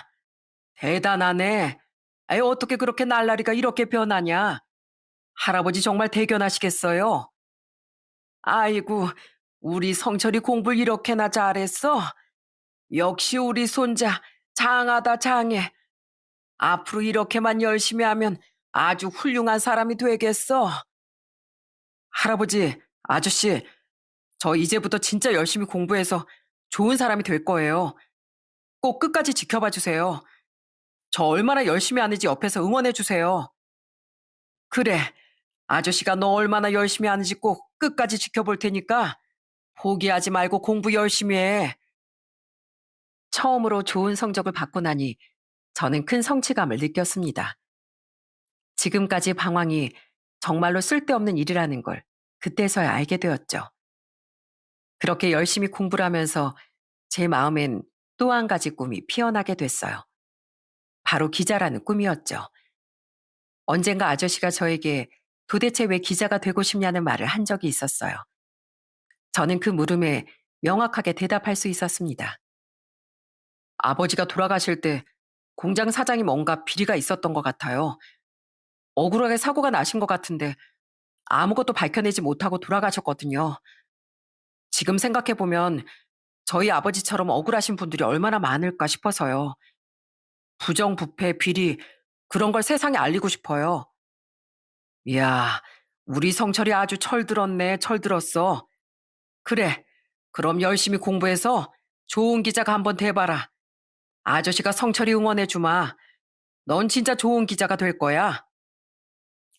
대단하네. 아이, 어떻게 그렇게 날라리가 이렇게 변하냐? 할아버지 정말 대견하시겠어요? 아이고, 우리 성철이 공부를 이렇게나 잘했어? 역시 우리 손자 장하다 장해. 앞으로 이렇게만 열심히 하면 아주 훌륭한 사람이 되겠어. 할아버지, 아저씨, 저 이제부터 진짜 열심히 공부해서 좋은 사람이 될 거예요. 꼭 끝까지 지켜봐 주세요. 저 얼마나 열심히 하는지 옆에서 응원해 주세요. 그래, 아저씨가 너 얼마나 열심히 하는지 꼭 끝까지 지켜볼 테니까 포기하지 말고 공부 열심히 해. 처음으로 좋은 성적을 받고 나니 저는 큰 성취감을 느꼈습니다. 지금까지 방황이 정말로 쓸데없는 일이라는 걸 그때서야 알게 되었죠. 그렇게 열심히 공부를 하면서 제 마음엔 또 한 가지 꿈이 피어나게 됐어요. 바로 기자라는 꿈이었죠. 언젠가 아저씨가 저에게 도대체 왜 기자가 되고 싶냐는 말을 한 적이 있었어요. 저는 그 물음에 명확하게 대답할 수 있었습니다. 아버지가 돌아가실 때 공장 사장이 뭔가 비리가 있었던 것 같아요. 억울하게 사고가 나신 것 같은데 아무것도 밝혀내지 못하고 돌아가셨거든요. 지금 생각해보면 저희 아버지처럼 억울하신 분들이 얼마나 많을까 싶어서요. 부정부패, 비리, 그런 걸 세상에 알리고 싶어요. 이야, 우리 성철이 아주 철들었네, 철들었어. 그래, 그럼 열심히 공부해서 좋은 기자가 한번 돼봐라. 아저씨가 성철이 응원해주마. 넌 진짜 좋은 기자가 될 거야.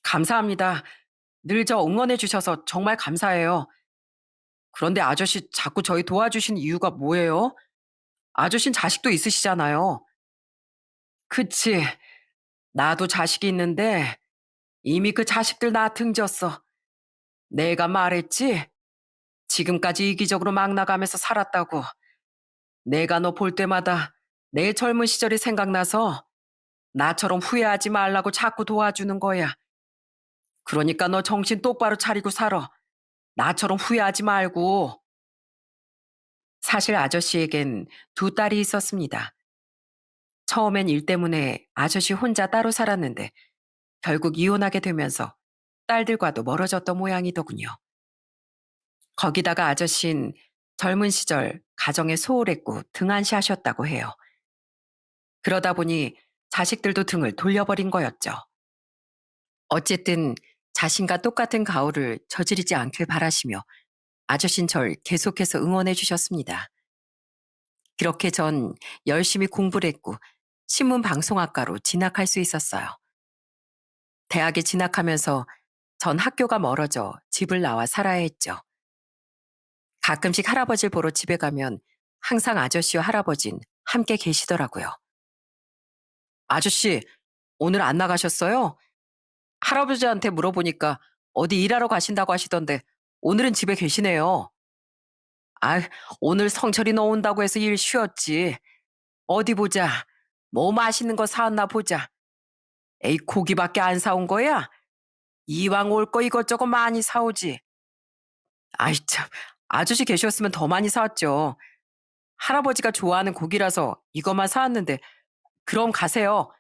감사합니다. 늘 저 응원해 주셔서 정말 감사해요. 그런데 아저씨 자꾸 저희 도와주신 이유가 뭐예요? 아저씨는 자식도 있으시잖아요. 그치. 나도 자식이 있는데 이미 그 자식들 나 등졌어. 내가 말했지? 지금까지 이기적으로 막 나가면서 살았다고. 내가 너 볼 때마다 내 젊은 시절이 생각나서 나처럼 후회하지 말라고 자꾸 도와주는 거야. 그러니까 너 정신 똑바로 차리고 살아. 나처럼 후회하지 말고. 사실 아저씨에겐 두 딸이 있었습니다. 처음엔 일 때문에 아저씨 혼자 따로 살았는데 결국 이혼하게 되면서 딸들과도 멀어졌던 모양이더군요. 거기다가 아저씨는 젊은 시절 가정에 소홀했고 등한시하셨다고 해요. 그러다 보니 자식들도 등을 돌려버린 거였죠. 어쨌든 자신과 똑같은 가오를 저지르지 않길 바라시며 아저씨는 절 계속해서 응원해 주셨습니다. 그렇게 전 열심히 공부를 했고 신문방송학과로 진학할 수 있었어요. 대학에 진학하면서 전 학교가 멀어져 집을 나와 살아야 했죠. 가끔씩 할아버지를 보러 집에 가면 항상 아저씨와 할아버진 함께 계시더라고요. 아저씨, 오늘 안 나가셨어요? 할아버지한테 물어보니까 어디 일하러 가신다고 하시던데 오늘은 집에 계시네요. 아, 오늘 성철이 너 온다고 해서 일 쉬었지. 어디 보자. 뭐 맛있는 거 사왔나 보자. 에이, 고기밖에 안 사온 거야? 이왕 올 거 이것저것 많이 사오지. 아이, 참. 아저씨 계셨으면 더 많이 사왔죠. 할아버지가 좋아하는 고기라서 이것만 사왔는데, 그럼 가세요.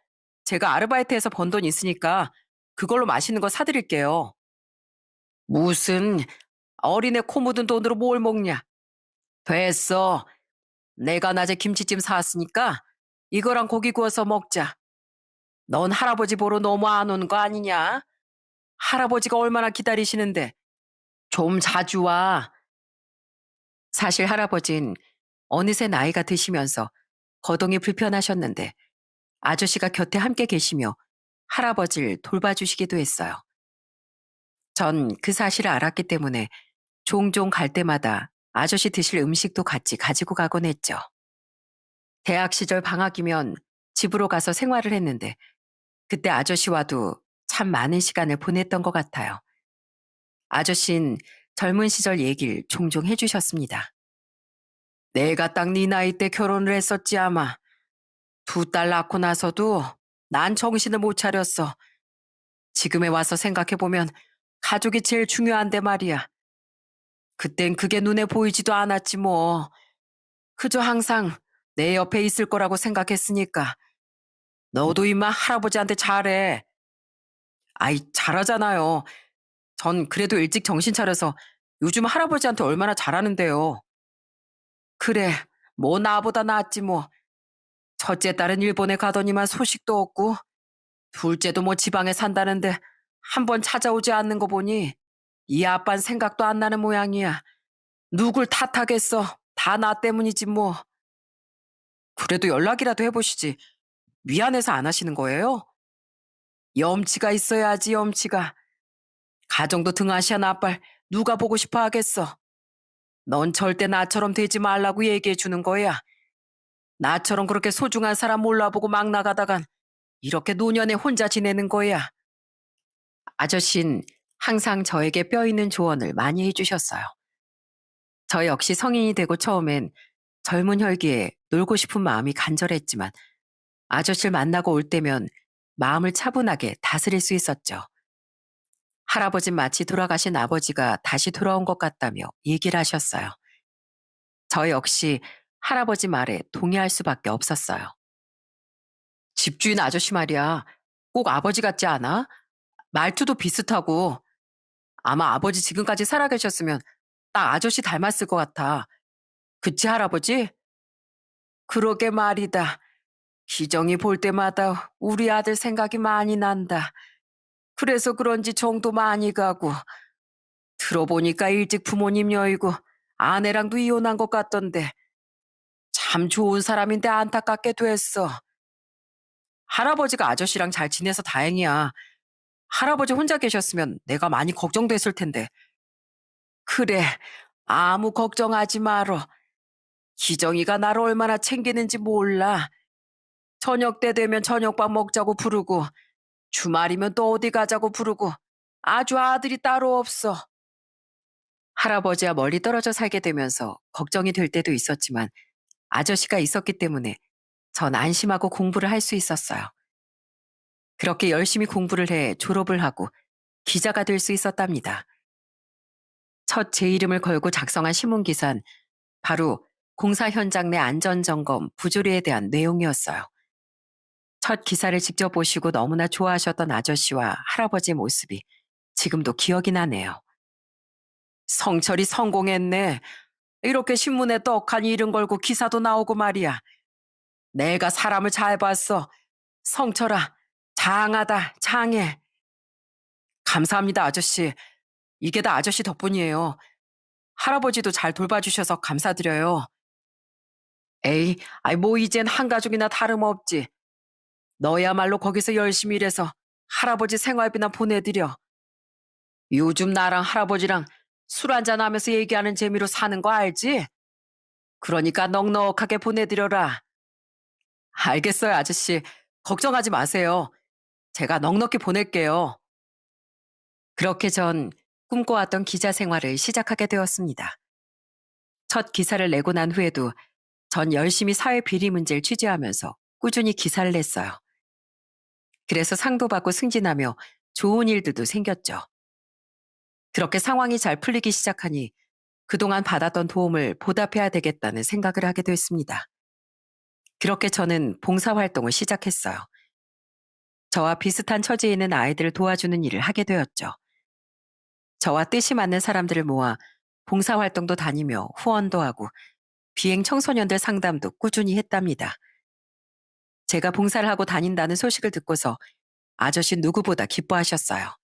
제가 아르바이트해서 번 돈 있으니까 그걸로 맛있는 거 사드릴게요. 무슨 어린애 코 묻은 돈으로 뭘 먹냐? 됐어. 내가 낮에 김치찜 사왔으니까 이거랑 고기 구워서 먹자. 넌 할아버지 보러 너무 안 오는 거 아니냐? 할아버지가 얼마나 기다리시는데 좀 자주 와. 사실 할아버진 어느새 나이가 드시면서 거동이 불편하셨는데 아저씨가 곁에 함께 계시며 할아버지를 돌봐주시기도 했어요. 전 그 사실을 알았기 때문에 종종 갈 때마다 아저씨 드실 음식도 같이 가지고 가곤 했죠. 대학 시절 방학이면 집으로 가서 생활을 했는데 그때 아저씨와도 참 많은 시간을 보냈던 것 같아요. 아저씨는 젊은 시절 얘기를 종종 해주셨습니다. 내가 딱 네 나이 때 결혼을 했었지 아마. 두 딸 낳고 나서도 난 정신을 못 차렸어. 지금에 와서 생각해보면 가족이 제일 중요한데 말이야. 그땐 그게 눈에 보이지도 않았지 뭐. 그저 항상 내 옆에 있을 거라고 생각했으니까. 너도 임마 할아버지한테 잘해. 아이, 잘하잖아요. 전 그래도 일찍 정신 차려서 요즘 할아버지한테 얼마나 잘하는데요. 그래, 뭐 나보다 낫지 뭐. 첫째 딸은 일본에 가더니만 소식도 없고 둘째도 뭐 지방에 산다는데 한 번 찾아오지 않는 거 보니 이 아빤 생각도 안 나는 모양이야. 누굴 탓하겠어. 다 나 때문이지 뭐. 그래도 연락이라도 해보시지. 미안해서 안 하시는 거예요? 염치가 있어야지 염치가. 가정도 등하시한 아빨 누가 보고 싶어 하겠어. 넌 절대 나처럼 되지 말라고 얘기해 주는 거야. 나처럼 그렇게 소중한 사람 몰라보고 막 나가다간 이렇게 노년에 혼자 지내는 거야. 아저씨는 항상 저에게 뼈 있는 조언을 많이 해주셨어요. 저 역시 성인이 되고 처음엔 젊은 혈기에 놀고 싶은 마음이 간절했지만 아저씨를 만나고 올 때면 마음을 차분하게 다스릴 수 있었죠. 할아버진 마치 돌아가신 아버지가 다시 돌아온 것 같다며 얘기를 하셨어요. 저 역시 할아버지 말에 동의할 수밖에 없었어요. 집주인 아저씨 말이야. 꼭 아버지 같지 않아? 말투도 비슷하고 아마 아버지 지금까지 살아계셨으면 딱 아저씨 닮았을 것 같아. 그치 할아버지? 그러게 말이다. 기정이 볼 때마다 우리 아들 생각이 많이 난다. 그래서 그런지 정도 많이 가고 들어보니까 일찍 부모님 여의고 아내랑도 이혼한 것 같던데 참 좋은 사람인데 안타깝게 됐어. 할아버지가 아저씨랑 잘 지내서 다행이야. 할아버지 혼자 계셨으면 내가 많이 걱정됐을 텐데. 그래, 아무 걱정하지 마라. 기정이가 나를 얼마나 챙기는지 몰라. 저녁 때 되면 저녁밥 먹자고 부르고, 주말이면 또 어디 가자고 부르고, 아주 아들이 따로 없어. 할아버지와 멀리 떨어져 살게 되면서 걱정이 될 때도 있었지만, 아저씨가 있었기 때문에 전 안심하고 공부를 할 수 있었어요. 그렇게 열심히 공부를 해 졸업을 하고 기자가 될 수 있었답니다. 첫 제 이름을 걸고 작성한 신문기사는 바로 공사 현장 내 안전점검 부조리에 대한 내용이었어요. 첫 기사를 직접 보시고 너무나 좋아하셨던 아저씨와 할아버지의 모습이 지금도 기억이 나네요. 성철이 성공했네. 이렇게 신문에 떡하니 이름 걸고 기사도 나오고 말이야. 내가 사람을 잘 봤어. 성철아, 장하다, 장해. 감사합니다, 아저씨. 이게 다 아저씨 덕분이에요. 할아버지도 잘 돌봐주셔서 감사드려요. 에이, 아이 뭐 이젠 한 가족이나 다름없지. 너야말로 거기서 열심히 일해서 할아버지 생활비나 보내드려. 요즘 나랑 할아버지랑 술 한잔 하면서 얘기하는 재미로 사는 거 알지? 그러니까 넉넉하게 보내드려라. 알겠어요, 아저씨. 걱정하지 마세요. 제가 넉넉히 보낼게요. 그렇게 전 꿈꿔왔던 기자 생활을 시작하게 되었습니다. 첫 기사를 내고 난 후에도 전 열심히 사회 비리 문제를 취재하면서 꾸준히 기사를 냈어요. 그래서 상도 받고 승진하며 좋은 일들도 생겼죠. 그렇게 상황이 잘 풀리기 시작하니 그동안 받았던 도움을 보답해야 되겠다는 생각을 하게 됐습니다. 그렇게 저는 봉사활동을 시작했어요. 저와 비슷한 처지에 있는 아이들을 도와주는 일을 하게 되었죠. 저와 뜻이 맞는 사람들을 모아 봉사활동도 다니며 후원도 하고 비행 청소년들 상담도 꾸준히 했답니다. 제가 봉사를 하고 다닌다는 소식을 듣고서 아저씨 누구보다 기뻐하셨어요.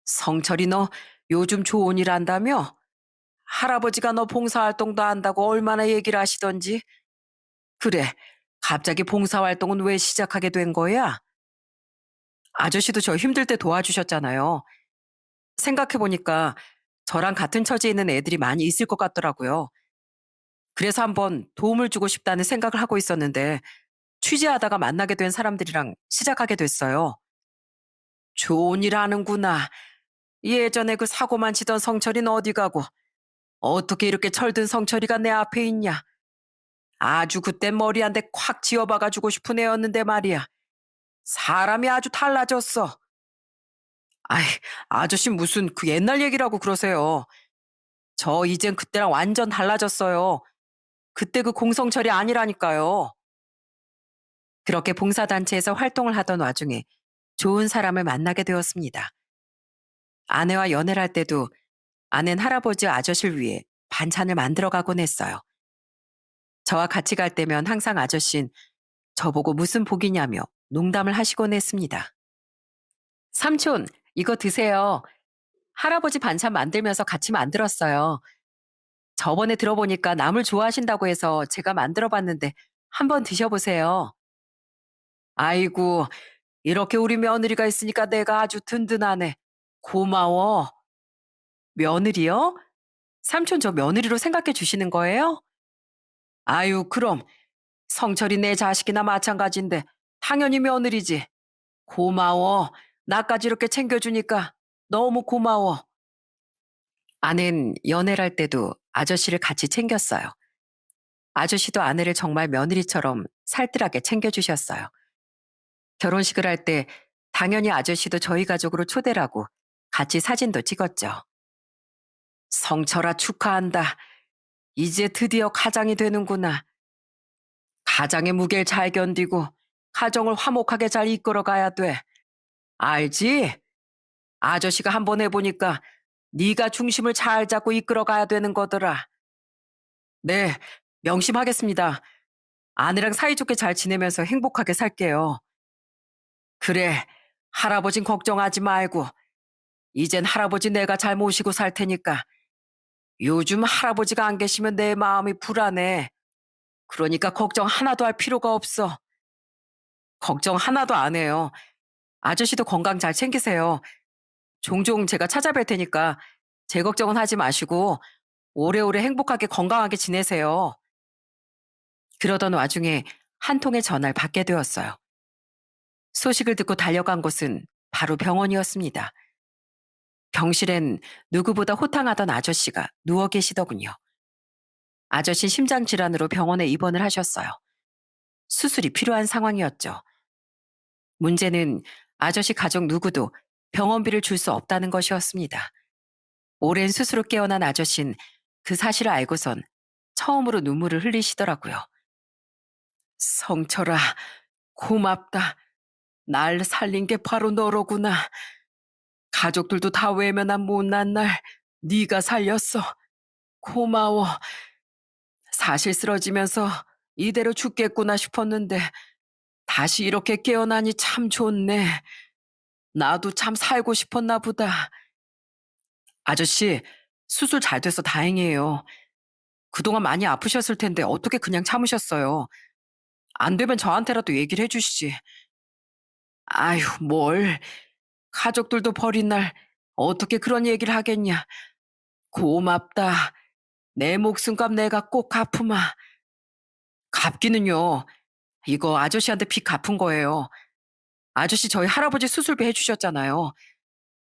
성철이 너 요즘 좋은 일 한다며? 할아버지가 너 봉사활동도 한다고 얼마나 얘기를 하시던지. 그래, 갑자기 봉사활동은 왜 시작하게 된 거야? 아저씨도 저 힘들 때 도와주셨잖아요. 생각해보니까 저랑 같은 처지에 있는 애들이 많이 있을 것 같더라고요. 그래서 한번 도움을 주고 싶다는 생각을 하고 있었는데 취재하다가 만나게 된 사람들이랑 시작하게 됐어요. 좋은 일 하는구나. 예전에 그 사고만 치던 성철이는 어디 가고 어떻게 이렇게 철든 성철이가 내 앞에 있냐. 아주 그땐 머리 한 대 콱 쥐어박아주고 싶은 애였는데 말이야. 사람이 아주 달라졌어. 아이, 아저씨 무슨 그 옛날 얘기라고 그러세요. 저 이젠 그때랑 완전 달라졌어요. 그때 그 공성철이 아니라니까요. 그렇게 봉사단체에서 활동을 하던 와중에 좋은 사람을 만나게 되었습니다. 아내와 연애를 할 때도 아내는 할아버지 아저씨를 위해 반찬을 만들어 가곤 했어요. 저와 같이 갈 때면 항상 아저씨는 저보고 무슨 복이냐며 농담을 하시곤 했습니다. 삼촌, 이거 드세요. 할아버지 반찬 만들면서 같이 만들었어요. 저번에 들어보니까 나물 좋아하신다고 해서 제가 만들어 봤는데 한번 드셔보세요. 아이고, 이렇게 우리 며느리가 있으니까 내가 아주 든든하네. 고마워. 며느리요? 삼촌 저 며느리로 생각해 주시는 거예요? 아유, 그럼 성철이 내 자식이나 마찬가지인데 당연히 며느리지. 고마워. 나까지 이렇게 챙겨주니까 너무 고마워. 아내는 연애를 할 때도 아저씨를 같이 챙겼어요. 아저씨도 아내를 정말 며느리처럼 살뜰하게 챙겨주셨어요. 결혼식을 할 때 당연히 아저씨도 저희 가족으로 초대를 하고 같이 사진도 찍었죠. 성철아 축하한다. 이제 드디어 가장이 되는구나. 가장의 무게를 잘 견디고 가정을 화목하게 잘 이끌어 가야 돼. 알지? 아저씨가 한번 해보니까 네가 중심을 잘 잡고 이끌어 가야 되는 거더라. 네, 명심하겠습니다. 아내랑 사이좋게 잘 지내면서 행복하게 살게요. 그래, 할아버진 걱정하지 말고 이젠 할아버지 내가 잘 모시고 살 테니까. 요즘 할아버지가 안 계시면 내 마음이 불안해. 그러니까 걱정 하나도 할 필요가 없어. 걱정 하나도 안 해요. 아저씨도 건강 잘 챙기세요. 종종 제가 찾아뵐 테니까 제 걱정은 하지 마시고 오래오래 행복하게 건강하게 지내세요. 그러던 와중에 한 통의 전화를 받게 되었어요. 소식을 듣고 달려간 곳은 바로 병원이었습니다. 병실엔 누구보다 호탕하던 아저씨가 누워 계시더군요. 아저씨 심장 질환으로 병원에 입원을 하셨어요. 수술이 필요한 상황이었죠. 문제는 아저씨 가족 누구도 병원비를 줄 수 없다는 것이었습니다. 오랜 수술로 깨어난 아저씨는 그 사실을 알고선 처음으로 눈물을 흘리시더라고요. 성철아, 고맙다. 날 살린 게 바로 너로구나. 가족들도 다 외면한 못난 날 네가 살렸어. 고마워. 사실 쓰러지면서 이대로 죽겠구나 싶었는데 다시 이렇게 깨어나니 참 좋네. 나도 참 살고 싶었나 보다. 아저씨, 수술 잘 돼서 다행이에요. 그동안 많이 아프셨을 텐데 어떻게 그냥 참으셨어요? 안 되면 저한테라도 얘기를 해주시지. 아휴, 뭘. 가족들도 버린 날 어떻게 그런 얘기를 하겠냐. 고맙다. 내 목숨값 내가 꼭 갚으마. 갚기는요. 이거 아저씨한테 빚 갚은 거예요. 아저씨 저희 할아버지 수술비 해주셨잖아요.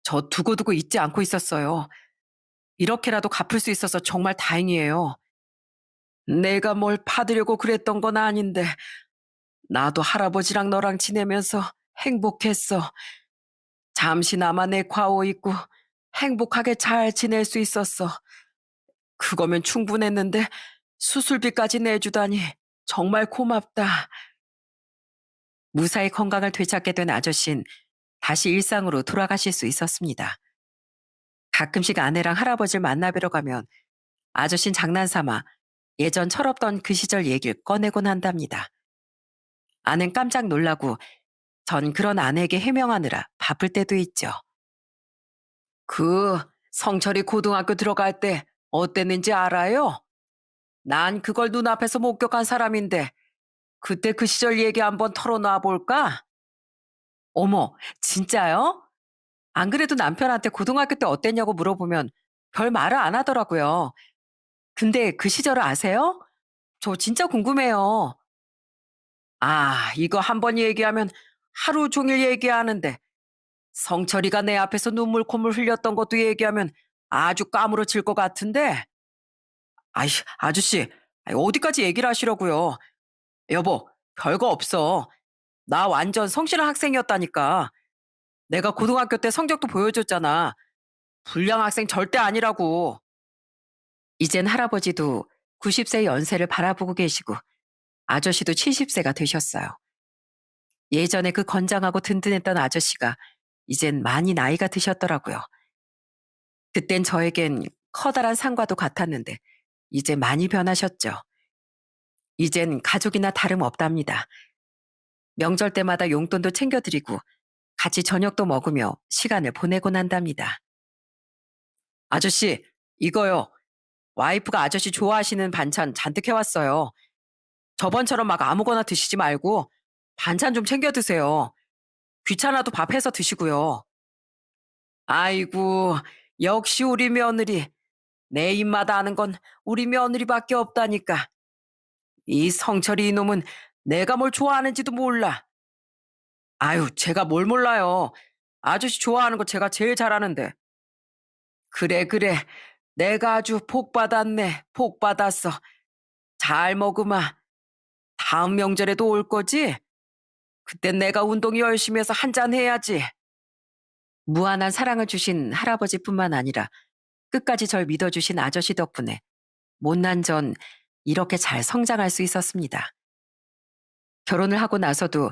저 두고두고 잊지 않고 있었어요. 이렇게라도 갚을 수 있어서 정말 다행이에요. 내가 뭘 받으려고 그랬던 건 아닌데 나도 할아버지랑 너랑 지내면서 행복했어. 잠시나마 내 과오 잊고 행복하게 잘 지낼 수 있었어. 그거면 충분했는데 수술비까지 내주다니 정말 고맙다. 무사히 건강을 되찾게 된 아저씨는 다시 일상으로 돌아가실 수 있었습니다. 가끔씩 아내랑 할아버지를 만나뵈러 가면 아저씨는 장난삼아 예전 철없던 그 시절 얘기를 꺼내곤 한답니다. 아내는 깜짝 놀라고 전 그런 아내에게 해명하느라 바쁠 때도 있죠. 그 성철이 고등학교 들어갈 때 어땠는지 알아요? 난 그걸 눈앞에서 목격한 사람인데 그때 그 시절 얘기 한번 털어놔 볼까? 어머, 진짜요? 안 그래도 남편한테 고등학교 때 어땠냐고 물어보면 별 말을 안 하더라고요. 근데 그 시절을 아세요? 저 진짜 궁금해요. 아, 이거 한번 얘기하면 하루 종일 얘기하는데 성철이가 내 앞에서 눈물 콧물 흘렸던 것도 얘기하면 아주 까무러질 것 같은데. 아이, 아저씨, 어디까지 얘기를 하시려고요? 여보, 별거 없어. 나 완전 성실한 학생이었다니까. 내가 고등학교 때 성적도 보여줬잖아. 불량 학생 절대 아니라고. 이젠 할아버지도 90세 연세를 바라보고 계시고 아저씨도 70세가 되셨어요. 예전에 그 건장하고 든든했던 아저씨가 이젠 많이 나이가 드셨더라고요. 그땐 저에겐 커다란 산과도 같았는데 이제 많이 변하셨죠. 이젠 가족이나 다름없답니다. 명절 때마다 용돈도 챙겨드리고 같이 저녁도 먹으며 시간을 보내곤 한답니다. 아저씨, 이거요. 와이프가 아저씨 좋아하시는 반찬 잔뜩 해왔어요. 저번처럼 막 아무거나 드시지 말고 반찬 좀 챙겨 드세요. 귀찮아도 밥 해서 드시고요. 아이고, 역시 우리 며느리. 내 입맛 아는 건 우리 며느리밖에 없다니까. 이 성철이 이놈은 내가 뭘 좋아하는지도 몰라. 아유, 제가 뭘 몰라요. 아저씨 좋아하는 거 제가 제일 잘하는데. 그래, 그래. 내가 아주 복 받았네. 복 받았어. 잘 먹으마. 다음 명절에도 올 거지? 그땐 내가 운동 열심히 해서 한 잔 해야지. 무한한 사랑을 주신 할아버지뿐만 아니라 끝까지 절 믿어주신 아저씨 덕분에 못난 전 이렇게 잘 성장할 수 있었습니다. 결혼을 하고 나서도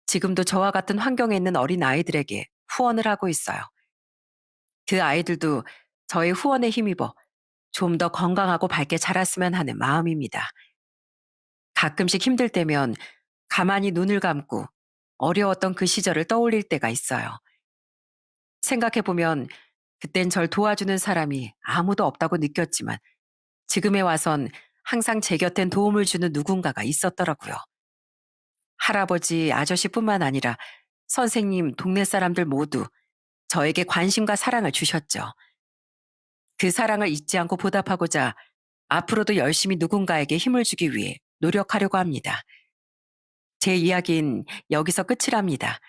지금도 저와 같은 환경에 있는 어린 아이들에게 후원을 하고 있어요. 그 아이들도 저의 후원에 힘입어 좀 더 건강하고 밝게 자랐으면 하는 마음입니다. 가끔씩 힘들 때면 가만히 눈을 감고 어려웠던 그 시절을 떠올릴 때가 있어요. 생각해보면 그땐 절 도와주는 사람이 아무도 없다고 느꼈지만 지금에 와선 항상 제 곁엔 도움을 주는 누군가가 있었더라고요. 할아버지, 아저씨뿐만 아니라 선생님, 동네 사람들 모두 저에게 관심과 사랑을 주셨죠. 그 사랑을 잊지 않고 보답하고자 앞으로도 열심히 누군가에게 힘을 주기 위해 노력하려고 합니다. 제 이야기는 여기서 끝이랍니다.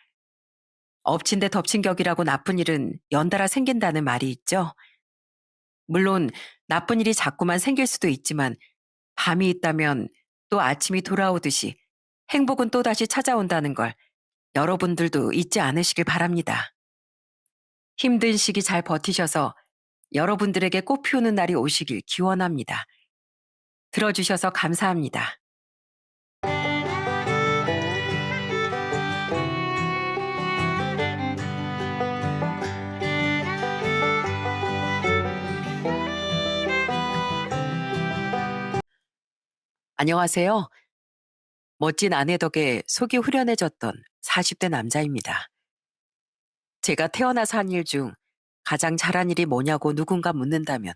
엎친 데 덮친 격이라고 나쁜 일은 연달아 생긴다는 말이 있죠. 물론 나쁜 일이 자꾸만 생길 수도 있지만 밤이 있다면 또 아침이 돌아오듯이 행복은 또다시 찾아온다는 걸 여러분들도 잊지 않으시길 바랍니다. 힘든 시기 잘 버티셔서 여러분들에게 꽃 피우는 날이 오시길 기원합니다. 들어주셔서 감사합니다. 안녕하세요. 멋진 아내 덕에 속이 후련해졌던 40대 남자입니다. 제가 태어나서 한 일 중 가장 잘한 일이 뭐냐고 누군가 묻는다면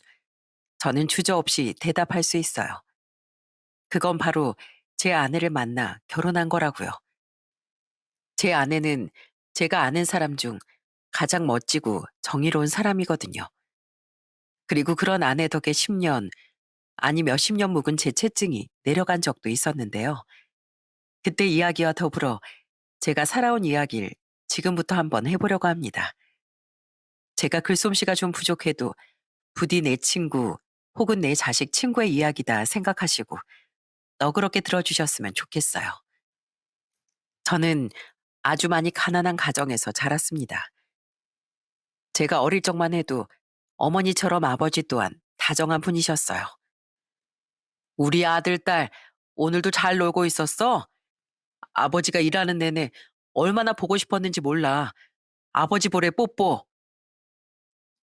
저는 주저없이 대답할 수 있어요. 그건 바로 제 아내를 만나 결혼한 거라고요. 제 아내는 제가 아는 사람 중 가장 멋지고 정의로운 사람이거든요. 그리고 그런 아내 덕에 10년, 아니 몇십 년 묵은 제 채증이 내려간 적도 있었는데요. 그때 이야기와 더불어 제가 살아온 이야기를 지금부터 한번 해보려고 합니다. 제가 글솜씨가 좀 부족해도 부디 내 친구 혹은 내 자식 친구의 이야기다 생각하시고 너그럽게 들어주셨으면 좋겠어요. 저는 아주 많이 가난한 가정에서 자랐습니다. 제가 어릴 적만 해도 어머니처럼 아버지 또한 다정한 분이셨어요. 우리 아들, 딸, 오늘도 잘 놀고 있었어? 아버지가 일하는 내내 얼마나 보고 싶었는지 몰라. 아버지 볼에 뽀뽀.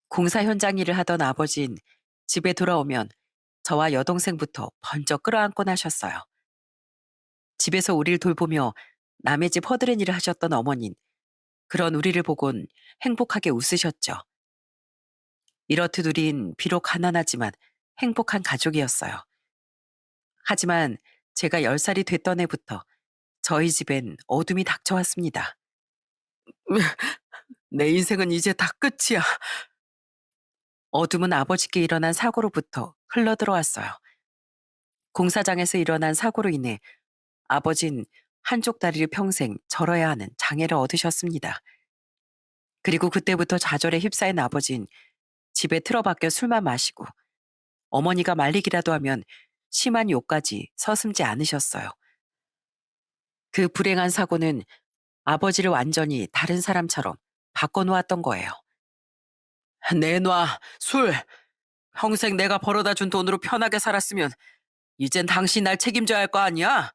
공사 현장 일을 하던 아버진 집에 돌아오면 저와 여동생부터 번쩍 끌어안고 나셨어요. 집에서 우리를 돌보며 남의 집 허드렛 일을 하셨던 어머닌 그런 우리를 보곤 행복하게 웃으셨죠. 이렇듯 우린 비록 가난하지만 행복한 가족이었어요. 하지만 제가 10살이 됐던 해부터 저희 집엔 어둠이 닥쳐왔습니다. 내 인생은 이제 다 끝이야. 어둠은 아버지께 일어난 사고로부터 흘러들어왔어요. 공사장에서 일어난 사고로 인해 아버진 한쪽 다리를 평생 절어야 하는 장애를 얻으셨습니다. 그리고 그때부터 좌절에 휩싸인 아버진 집에 틀어박혀 술만 마시고 어머니가 말리기라도 하면 심한 욕까지 서슴지 않으셨어요. 그 불행한 사고는 아버지를 완전히 다른 사람처럼 바꿔놓았던 거예요. 내놔, 술. 평생 내가 벌어다 준 돈으로 편하게 살았으면 이젠 당신 날 책임져야 할 거 아니야?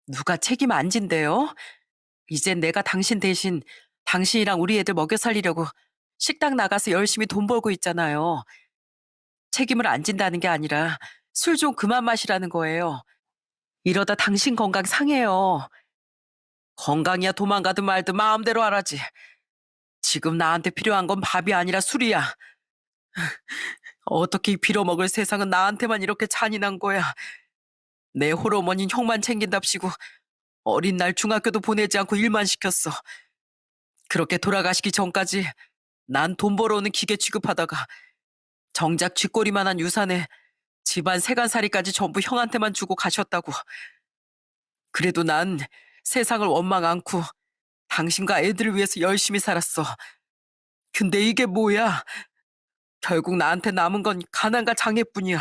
누가 책임 안 진대요? 이젠 내가 당신 대신 당신이랑 우리 애들 먹여 살리려고 식당 나가서 열심히 돈 벌고 있잖아요. 책임을 안 진다는 게 아니라 술 좀 그만 마시라는 거예요. 이러다 당신 건강 상해요. 건강이야 도망가든 말든 마음대로 하라지. 지금 나한테 필요한 건 밥이 아니라 술이야. 어떻게 이 빌어먹을 세상은 나한테만 이렇게 잔인한 거야. 내 홀어머니는 형만 챙긴답시고 어린 날 중학교도 보내지 않고 일만 시켰어. 그렇게 돌아가시기 전까지 난 돈 벌어오는 기계 취급하다가 정작 쥐꼬리만한 유산에 집안 세간살이까지 전부 형한테만 주고 가셨다고. 그래도 난 세상을 원망 않고 당신과 애들을 위해서 열심히 살았어. 근데 이게 뭐야? 결국 나한테 남은 건 가난과 장애뿐이야.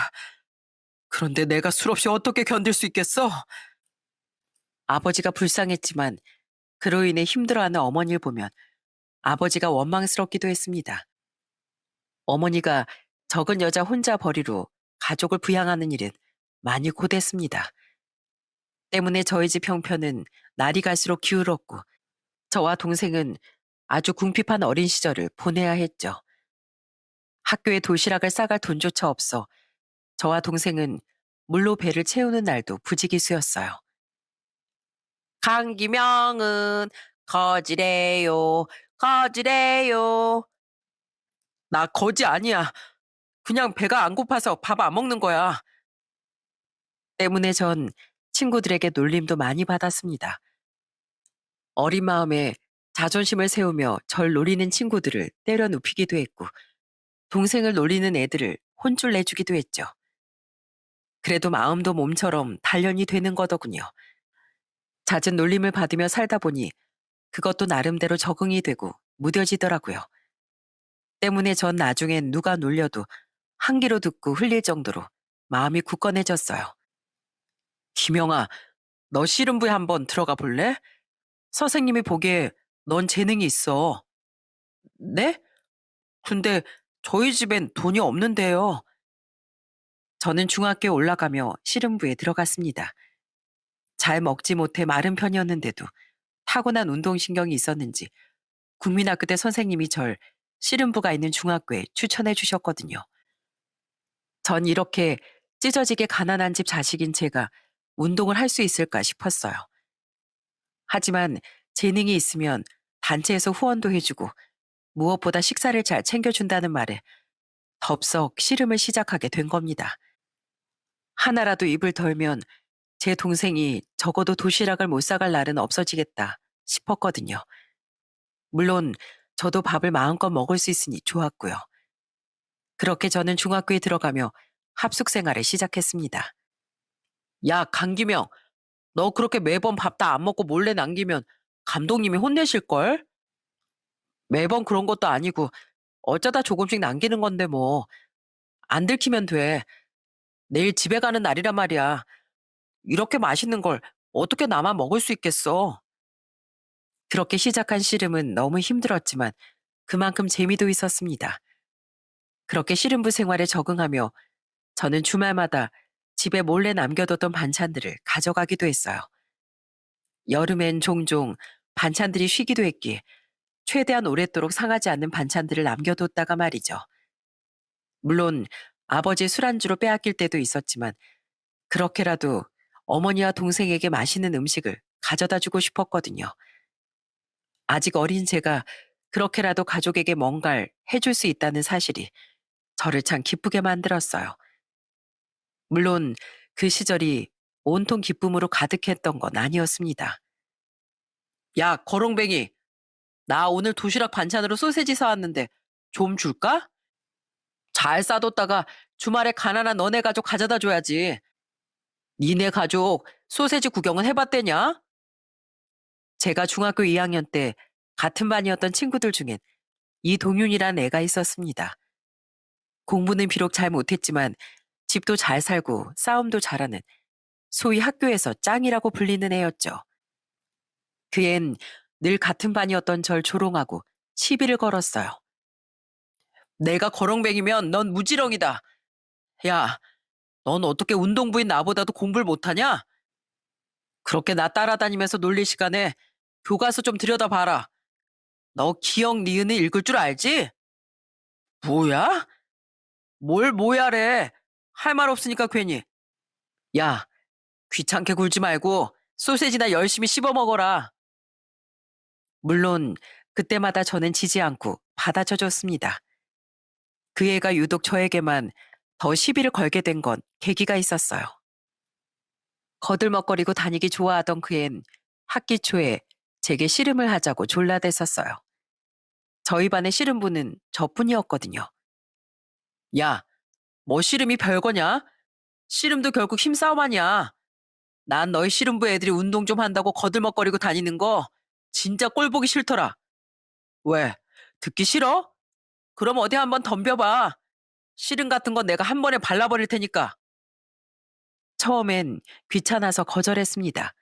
그런데 내가 술 없이 어떻게 견딜 수 있겠어? 아버지가 불쌍했지만 그로 인해 힘들어하는 어머니를 보면 아버지가 원망스럽기도 했습니다. 어머니가 적은 여자 혼자 벌이로 가족을 부양하는 일은 많이 고됐습니다. 때문에 저희 집 형편은 날이 갈수록 기울었고 저와 동생은 아주 궁핍한 어린 시절을 보내야 했죠. 학교에 도시락을 싸갈 돈조차 없어 저와 동생은 물로 배를 채우는 날도 부지기수였어요. 강기명은 거지래요, 거지래요. 나 거지 아니야. 그냥 배가 안 고파서 밥 안 먹는 거야. 때문에 전 친구들에게 놀림도 많이 받았습니다. 어린 마음에 자존심을 세우며 절 노리는 친구들을 때려 눕히기도 했고, 동생을 놀리는 애들을 혼쭐 내주기도 했죠. 그래도 마음도 몸처럼 단련이 되는 거더군요. 잦은 놀림을 받으며 살다 보니 그것도 나름대로 적응이 되고 무뎌지더라고요. 때문에 전 나중엔 누가 놀려도 한 귀로 듣고 흘릴 정도로 마음이 굳건해졌어요. 김영아, 너 씨름부에 한번 들어가 볼래? 선생님이 보기에 넌 재능이 있어. 네? 근데 저희 집엔 돈이 없는데요. 저는 중학교에 올라가며 씨름부에 들어갔습니다. 잘 먹지 못해 마른 편이었는데도 타고난 운동신경이 있었는지 국민학교 때 선생님이 절 씨름부가 있는 중학교에 추천해 주셨거든요. 전 이렇게 찢어지게 가난한 집 자식인 제가 운동을 할 수 있을까 싶었어요. 하지만 재능이 있으면 단체에서 후원도 해주고 무엇보다 식사를 잘 챙겨준다는 말에 덥석 씨름을 시작하게 된 겁니다. 하나라도 입을 덜면 제 동생이 적어도 도시락을 못 사갈 날은 없어지겠다 싶었거든요. 물론 저도 밥을 마음껏 먹을 수 있으니 좋았고요. 그렇게 저는 중학교에 들어가며 합숙 생활을 시작했습니다. 야, 강기명, 너 그렇게 매번 밥 다 안 먹고 몰래 남기면 감독님이 혼내실걸? 매번 그런 것도 아니고 어쩌다 조금씩 남기는 건데 뭐. 안 들키면 돼. 내일 집에 가는 날이란 말이야. 이렇게 맛있는 걸 어떻게 나만 먹을 수 있겠어? 그렇게 시작한 씨름은 너무 힘들었지만 그만큼 재미도 있었습니다. 그렇게 씨름부 생활에 적응하며 저는 주말마다 집에 몰래 남겨뒀던 반찬들을 가져가기도 했어요. 여름엔 종종 반찬들이 쉬기도 했기에 최대한 오랫도록 상하지 않는 반찬들을 남겨뒀다가 말이죠. 물론 아버지 술안주로 빼앗길 때도 있었지만 그렇게라도 어머니와 동생에게 맛있는 음식을 가져다 주고 싶었거든요. 아직 어린 제가 그렇게라도 가족에게 뭔가를 해줄 수 있다는 사실이 저를 참 기쁘게 만들었어요. 물론 그 시절이 온통 기쁨으로 가득했던 건 아니었습니다. 야, 거렁뱅이, 나 오늘 도시락 반찬으로 소세지 사왔는데 좀 줄까? 잘 싸뒀다가 주말에 가난한 너네 가족 가져다 줘야지. 니네 가족 소세지 구경은 해봤대냐? 제가 중학교 2학년 때 같은 반이었던 친구들 중엔 이동윤이란 애가 있었습니다. 공부는 비록 잘 못했지만 집도 잘 살고 싸움도 잘하는 소위 학교에서 짱이라고 불리는 애였죠. 그 앤 늘 같은 반이었던 절 조롱하고 시비를 걸었어요. 내가 거렁뱅이면 넌 무지렁이다. 야, 넌 어떻게 운동부인 나보다도 공부를 못하냐? 그렇게 나 따라다니면서 놀릴 시간에 교과서 좀 들여다봐라. 너 기억 니은을 읽을 줄 알지? 뭐야? 뭘 뭐야래. 할 말 없으니까 괜히. 야, 귀찮게 굴지 말고 소세지나 열심히 씹어 먹어라. 물론 그때마다 저는 지지 않고 받아쳐 줬습니다. 그 애가 유독 저에게만 더 시비를 걸게 된 건 계기가 있었어요. 거들먹거리고 다니기 좋아하던 그 앤 학기 초에 제게 씨름을 하자고 졸라댔었어요. 저희 반의 씨름부는 저뿐이었거든요. 야, 뭐 씨름이 별거냐? 씨름도 결국 힘싸움 아니야. 난 너희 씨름부 애들이 운동 좀 한다고 거들먹거리고 다니는 거 진짜 꼴 보기 싫더라. 왜? 듣기 싫어? 그럼 어디 한번 덤벼봐. 씨름 같은 건 내가 한 번에 발라버릴 테니까. 처음엔 귀찮아서 거절했습니다.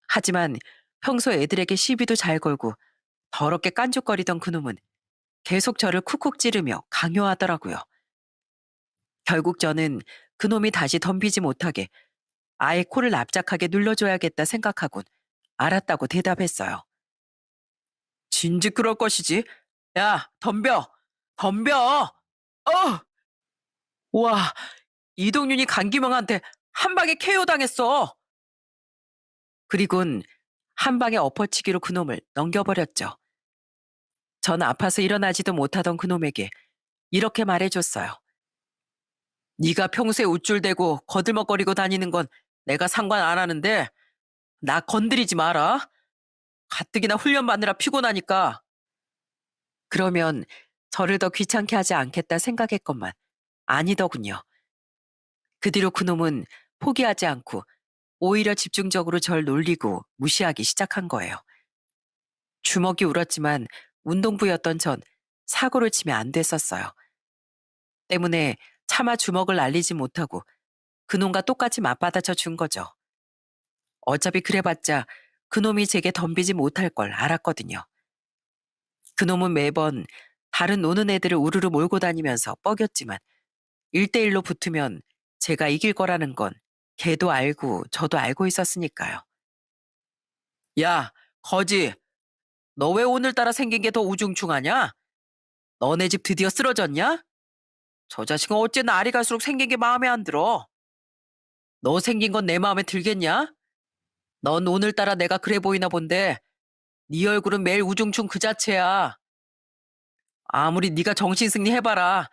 하지만 평소 애들에게 시비도 잘 걸고 더럽게 깐죽거리던 그놈은 계속 저를 쿡쿡 찌르며 강요하더라고요. 결국 저는 그놈이 다시 덤비지 못하게 아예 코를 납작하게 눌러줘야겠다 생각하곤 알았다고 대답했어요. 진즉 그럴 것이지. 야, 덤벼! 덤벼! 어! 와, 이동윤이 강기명한테 한 방에 KO 당했어. 그리곤 한 방에 엎어치기로 그놈을 넘겨버렸죠. 전 아파서 일어나지도 못하던 그놈에게 이렇게 말해줬어요. 네가 평소에 우쭐대고 거들먹거리고 다니는 건 내가 상관 안 하는데 나 건드리지 마라. 가뜩이나 훈련 받느라 피곤하니까. 그러면 저를 더 귀찮게 하지 않겠다 생각했건만 아니더군요. 그 뒤로 그놈은 포기하지 않고 오히려 집중적으로 절 놀리고 무시하기 시작한 거예요. 주먹이 울었지만 운동부였던 전 사고를 치면 안 됐었어요. 때문에 차마 주먹을 날리지 못하고 그놈과 똑같이 맞받아쳐 준 거죠. 어차피 그래봤자 그놈이 제게 덤비지 못할 걸 알았거든요. 그놈은 매번 다른 노는 애들을 우르르 몰고 다니면서 뻐겼지만 1대1로 붙으면 제가 이길 거라는 건 걔도 알고 저도 알고 있었으니까요. 야, 거지. 너 왜 오늘따라 생긴 게 더 우중충하냐? 너네 집 드디어 쓰러졌냐? 저 자식은 어째 날이 갈수록 생긴 게 마음에 안 들어. 너 생긴 건 내 마음에 들겠냐? 넌 오늘따라 내가 그래 보이나 본데 네 얼굴은 매일 우중충 그 자체야. 아무리 네가 정신승리 해봐라.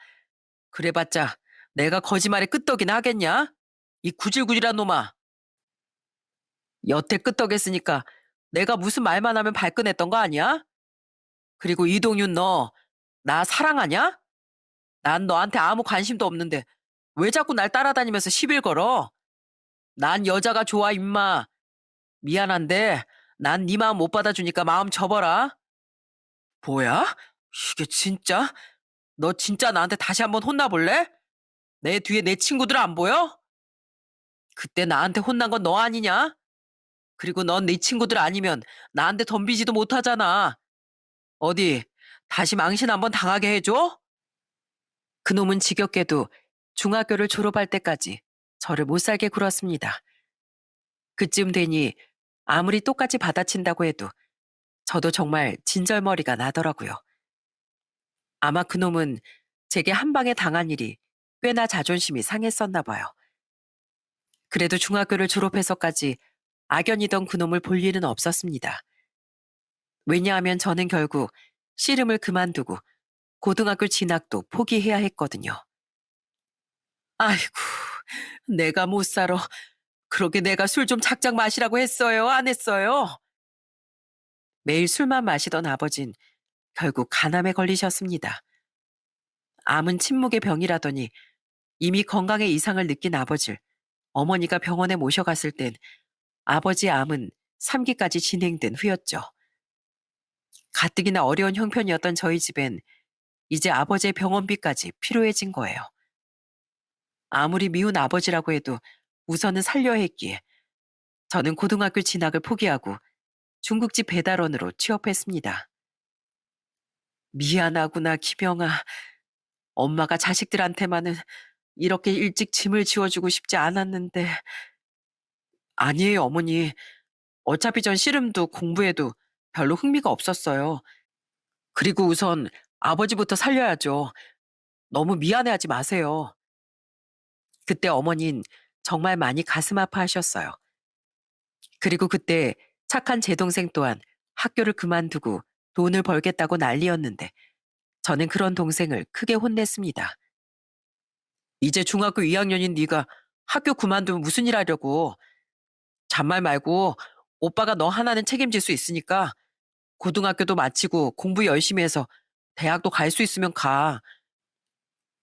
그래봤자 내가 거짓말에 끄떡이나 하겠냐? 이 구질구질한 놈아. 여태 끄떡했으니까 내가 무슨 말만 하면 발끈했던 거 아니야? 그리고 이동윤 너 나 사랑하냐? 난 너한테 아무 관심도 없는데 왜 자꾸 날 따라다니면서 시빌 걸어? 난 여자가 좋아 임마. 미안한데 난 네 마음 못 받아주니까 마음 접어라. 뭐야? 이게 진짜? 너 진짜 나한테 다시 한번 혼나볼래? 내 뒤에 내 친구들 안 보여? 그때 나한테 혼난 건 너 아니냐? 그리고 넌 네 친구들 아니면 나한테 덤비지도 못하잖아. 어디 다시 망신 한번 당하게 해줘? 그놈은 지겹게도 중학교를 졸업할 때까지 저를 못 살게 굴었습니다. 그쯤 되니 아무리 똑같이 받아친다고 해도 저도 정말 진절머리가 나더라고요. 아마 그놈은 제게 한 방에 당한 일이 꽤나 자존심이 상했었나 봐요. 그래도 중학교를 졸업해서까지 악연이던 그놈을 볼 일은 없었습니다. 왜냐하면 저는 결국 씨름을 그만두고 고등학교 진학도 포기해야 했거든요. 아이고, 내가 못 살아. 그러게 내가 술 좀 작작 마시라고 했어요? 안 했어요? 매일 술만 마시던 아버진 결국 간암에 걸리셨습니다. 암은 침묵의 병이라더니 이미 건강에 이상을 느낀 아버지를 어머니가 병원에 모셔갔을 땐 아버지의 암은 3기까지 진행된 후였죠. 가뜩이나 어려운 형편이었던 저희 집엔 이제 아버지의 병원비까지 필요해진 거예요. 아무리 미운 아버지라고 해도 우선은 살려야 했기에 저는 고등학교 진학을 포기하고 중국집 배달원으로 취업했습니다. 미안하구나, 김영아. 엄마가 자식들한테만은 이렇게 일찍 짐을 지워주고 싶지 않았는데. 아니에요, 어머니. 어차피 전 씨름도 공부에도 별로 흥미가 없었어요. 그리고 우선 아버지부터 살려야죠. 너무 미안해하지 마세요. 그때 어머닌 정말 많이 가슴 아파하셨어요. 그리고 그때 착한 제 동생 또한 학교를 그만두고 돈을 벌겠다고 난리였는데 저는 그런 동생을 크게 혼냈습니다. 이제 중학교 2학년인 네가 학교 그만두면 무슨 일 하려고. 잔말 말고 오빠가 너 하나는 책임질 수 있으니까 고등학교도 마치고 공부 열심히 해서 대학도 갈 수 있으면 가.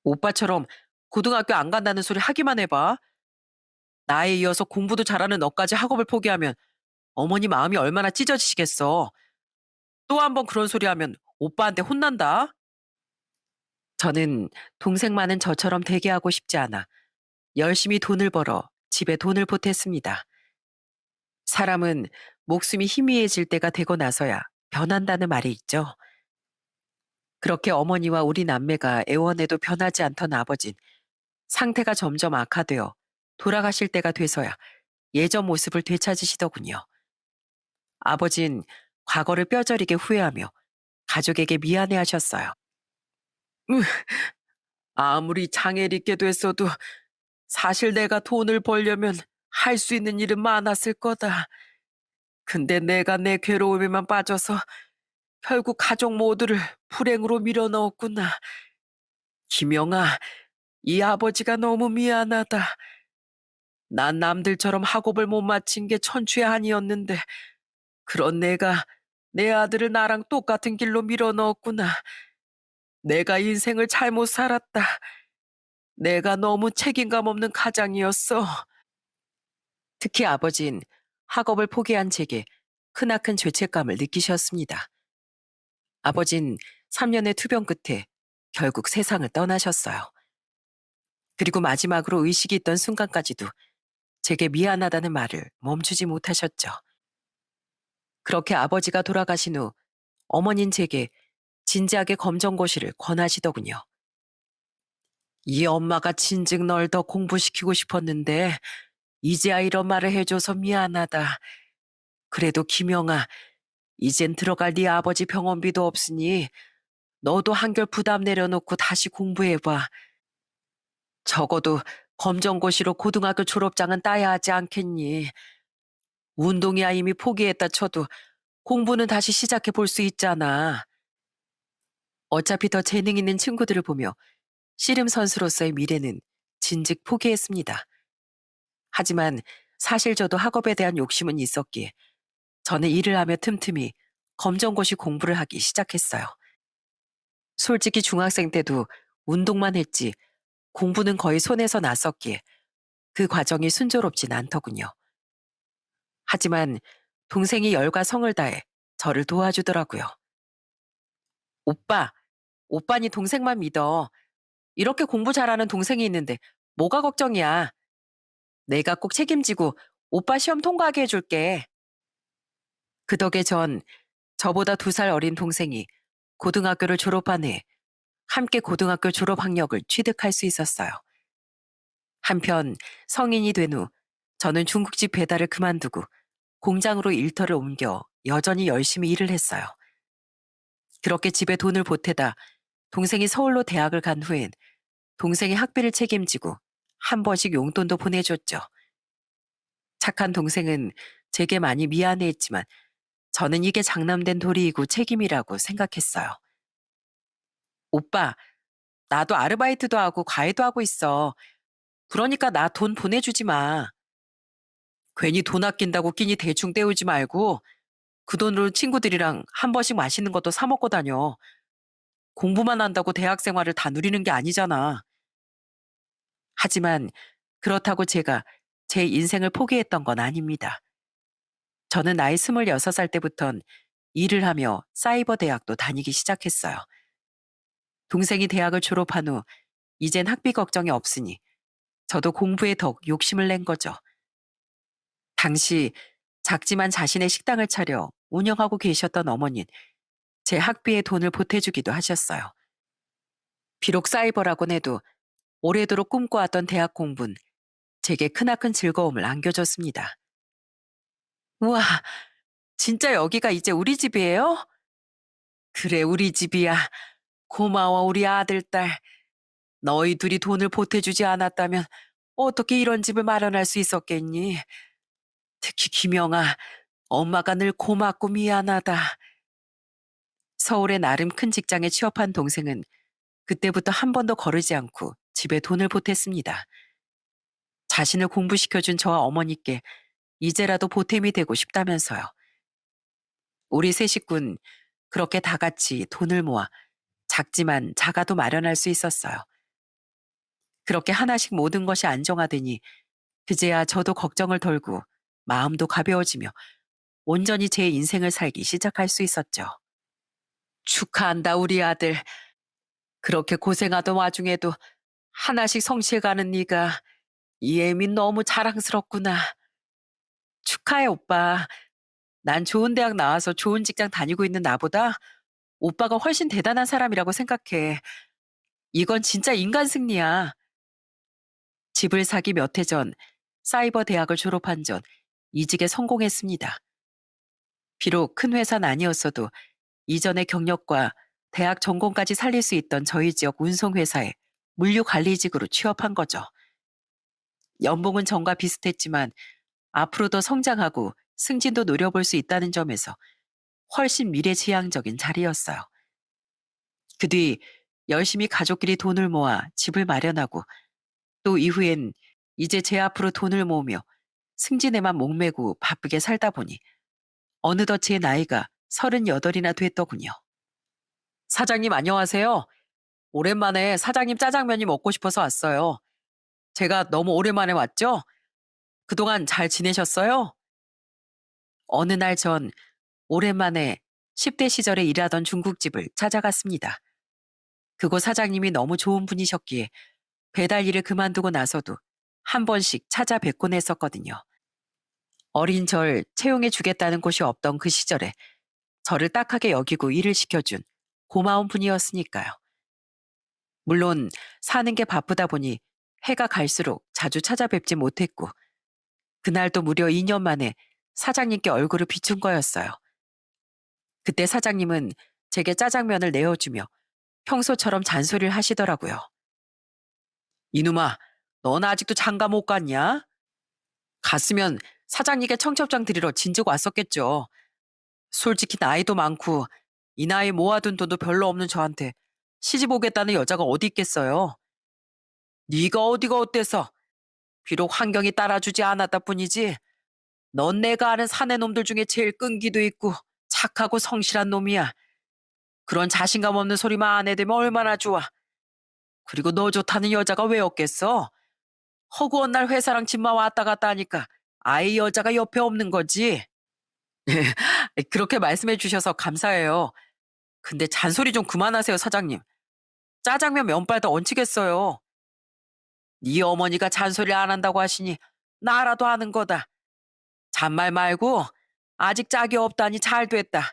오빠처럼 고등학교 안 간다는 소리 하기만 해봐. 나에 이어서 공부도 잘하는 너까지 학업을 포기하면 어머니 마음이 얼마나 찢어지시겠어. 또 한 번 그런 소리 하면 오빠한테 혼난다. 저는 동생 많은 저처럼 되게 하고 싶지 않아 열심히 돈을 벌어 집에 돈을 보탰습니다. 사람은 목숨이 희미해질 때가 되고 나서야 변한다는 말이 있죠. 그렇게 어머니와 우리 남매가 애원해도 변하지 않던 아버진 상태가 점점 악화되어 돌아가실 때가 돼서야 예전 모습을 되찾으시더군요. 아버진 과거를 뼈저리게 후회하며 가족에게 미안해하셨어요. "으, 아무리 장애를 입게 됐어도 사실 내가 돈을 벌려면 할 수 있는 일은 많았을 거다. 근데 내가 내 괴로움에만 빠져서 결국 가족 모두를 불행으로 밀어넣었구나. 김영아, 이 아버지가 너무 미안하다. 난 남들처럼 학업을 못 마친 게 천추의 한이었는데 그런 내가 내 아들을 나랑 똑같은 길로 밀어넣었구나. 내가 인생을 잘못 살았다. 내가 너무 책임감 없는 가장이었어. 특히 아버진 학업을 포기한 제게 크나큰 죄책감을 느끼셨습니다. 아버진 3년의 투병 끝에 결국 세상을 떠나셨어요. 그리고 마지막으로 의식이 있던 순간까지도 제게 미안하다는 말을 멈추지 못하셨죠. 그렇게 아버지가 돌아가신 후 어머닌 제게 진지하게 검정고시를 권하시더군요. 이 엄마가 진즉 널 더 공부시키고 싶었는데 이제야 이런 말을 해줘서 미안하다. 그래도 김영아, 이젠 들어갈 네 아버지 병원비도 없으니 너도 한결 부담 내려놓고 다시 공부해봐. 적어도 검정고시로 고등학교 졸업장은 따야 하지 않겠니? 운동이야 이미 포기했다 쳐도 공부는 다시 시작해 볼 수 있잖아. 어차피 더 재능 있는 친구들을 보며 씨름 선수로서의 미래는 진즉 포기했습니다. 하지만 사실 저도 학업에 대한 욕심은 있었기에 저는 일을 하며 틈틈이 검정고시 공부를 하기 시작했어요. 솔직히 중학생 때도 운동만 했지 공부는 거의 손에서 났었기에 그 과정이 순조롭진 않더군요. 하지만 동생이 열과 성을 다해 저를 도와주더라고요. 오빠, 오빠니 동생만 믿어. 이렇게 공부 잘하는 동생이 있는데 뭐가 걱정이야. 내가 꼭 책임지고 오빠 시험 통과하게 해줄게. 그 덕에 전 저보다 2살 어린 동생이 고등학교를 졸업한 해 함께 고등학교 졸업 학력을 취득할 수 있었어요. 한편 성인이 된 후 저는 중국집 배달을 그만두고 공장으로 일터를 옮겨 여전히 열심히 일을 했어요. 그렇게 집에 돈을 보태다 동생이 서울로 대학을 간 후엔 동생의 학비를 책임지고 한 번씩 용돈도 보내줬죠. 착한 동생은 제게 많이 미안해했지만 저는 이게 장남된 도리이고 책임이라고 생각했어요. 오빠, 나도 아르바이트도 하고 과외도 하고 있어. 그러니까 나 돈 보내주지 마. 괜히 돈 아낀다고 끼니 대충 때우지 말고 그 돈으로 친구들이랑 한 번씩 맛있는 것도 사 먹고 다녀. 공부만 한다고 대학 생활을 다 누리는 게 아니잖아. 하지만 그렇다고 제가 제 인생을 포기했던 건 아닙니다. 저는 나이 26살 때부턴 일을 하며 사이버 대학도 다니기 시작했어요. 동생이 대학을 졸업한 후 이젠 학비 걱정이 없으니 저도 공부에 더욱 욕심을 낸 거죠. 당시 작지만 자신의 식당을 차려 운영하고 계셨던 어머니는 제 학비에 돈을 보태주기도 하셨어요. 비록 사이버라곤 해도 오래도록 꿈꿔왔던 대학 공부는 제게 크나큰 즐거움을 안겨줬습니다. 우와, 진짜 여기가 이제 우리 집이에요? 그래, 우리 집이야. 고마워, 우리 아들, 딸. 너희 둘이 돈을 보태주지 않았다면 어떻게 이런 집을 마련할 수 있었겠니? 특히 김영아, 엄마가 늘 고맙고 미안하다. 서울의 나름 큰 직장에 취업한 동생은 그때부터 한 번도 거르지 않고 집에 돈을 보탰습니다. 자신을 공부시켜준 저와 어머니께 이제라도 보탬이 되고 싶다면서요. 우리 세 식구는 그렇게 다 같이 돈을 모아 작지만 자가도 마련할 수 있었어요. 그렇게 하나씩 모든 것이 안정화되니 그제야 저도 걱정을 덜고 마음도 가벼워지며 온전히 제 인생을 살기 시작할 수 있었죠. 축하한다, 우리 아들. 그렇게 고생하던 와중에도 하나씩 성취해가는 네가 이애미 너무 자랑스럽구나. 축하해, 오빠. 난 좋은 대학 나와서 좋은 직장 다니고 있는 나보다 오빠가 훨씬 대단한 사람이라고 생각해. 이건 진짜 인간 승리야. 집을 사기 몇 해 전 사이버 대학을 졸업한 전 이직에 성공했습니다. 비록 큰 회사는 아니었어도 이전의 경력과 대학 전공까지 살릴 수 있던 저희 지역 운송회사에 물류관리직으로 취업한 거죠. 연봉은 전과 비슷했지만 앞으로 더 성장하고 승진도 노려볼 수 있다는 점에서 훨씬 미래지향적인 자리였어요. 그 뒤 열심히 가족끼리 돈을 모아 집을 마련하고 또 이후엔 이제 제 앞으로 돈을 모으며 승진에만 목매고 바쁘게 살다 보니 어느덧 제 나이가 38이나 됐더군요. 사장님 안녕하세요. 오랜만에 사장님 짜장면이 먹고 싶어서 왔어요. 제가 너무 오랜만에 왔죠? 그동안 잘 지내셨어요? 어느 날 전 오랜만에 10대 시절에 일하던 중국집을 찾아갔습니다. 그곳 사장님이 너무 좋은 분이셨기에 배달 일을 그만두고 나서도 한 번씩 찾아뵙곤 했었거든요. 어린 절 채용해 주겠다는 곳이 없던 그 시절에 저를 딱하게 여기고 일을 시켜준 고마운 분이었으니까요. 물론 사는 게 바쁘다 보니 해가 갈수록 자주 찾아뵙지 못했고 그날도 무려 2년 만에 사장님께 얼굴을 비춘 거였어요. 그때 사장님은 제게 짜장면을 내어주며 평소처럼 잔소리를 하시더라고요. 이놈아, 넌 아직도 장가 못 갔냐? 갔으면 사장님께 청첩장 드리러 진즉 왔었겠죠. 솔직히 나이도 많고 이 나이 모아둔 돈도 별로 없는 저한테 시집 오겠다는 여자가 어디 있겠어요. 네가 어디가 어때서 비록 환경이 따라주지 않았다 뿐이지 넌 내가 아는 사내 놈들 중에 제일 끈기도 있고 착하고 성실한 놈이야. 그런 자신감 없는 소리만 안 해대면 얼마나 좋아. 그리고 너 좋다는 여자가 왜 없겠어? 허구한 날 회사랑 집만 왔다 갔다 하니까 아이 여자가 옆에 없는 거지. 그렇게 말씀해 주셔서 감사해요. 근데 잔소리 좀 그만하세요, 사장님. 짜장면 면발도 얹히겠어요. 네 어머니가 잔소리 안 한다고 하시니 나라도 아는 거다. 잔말 말고 아직 짝이 없다니 잘 됐다.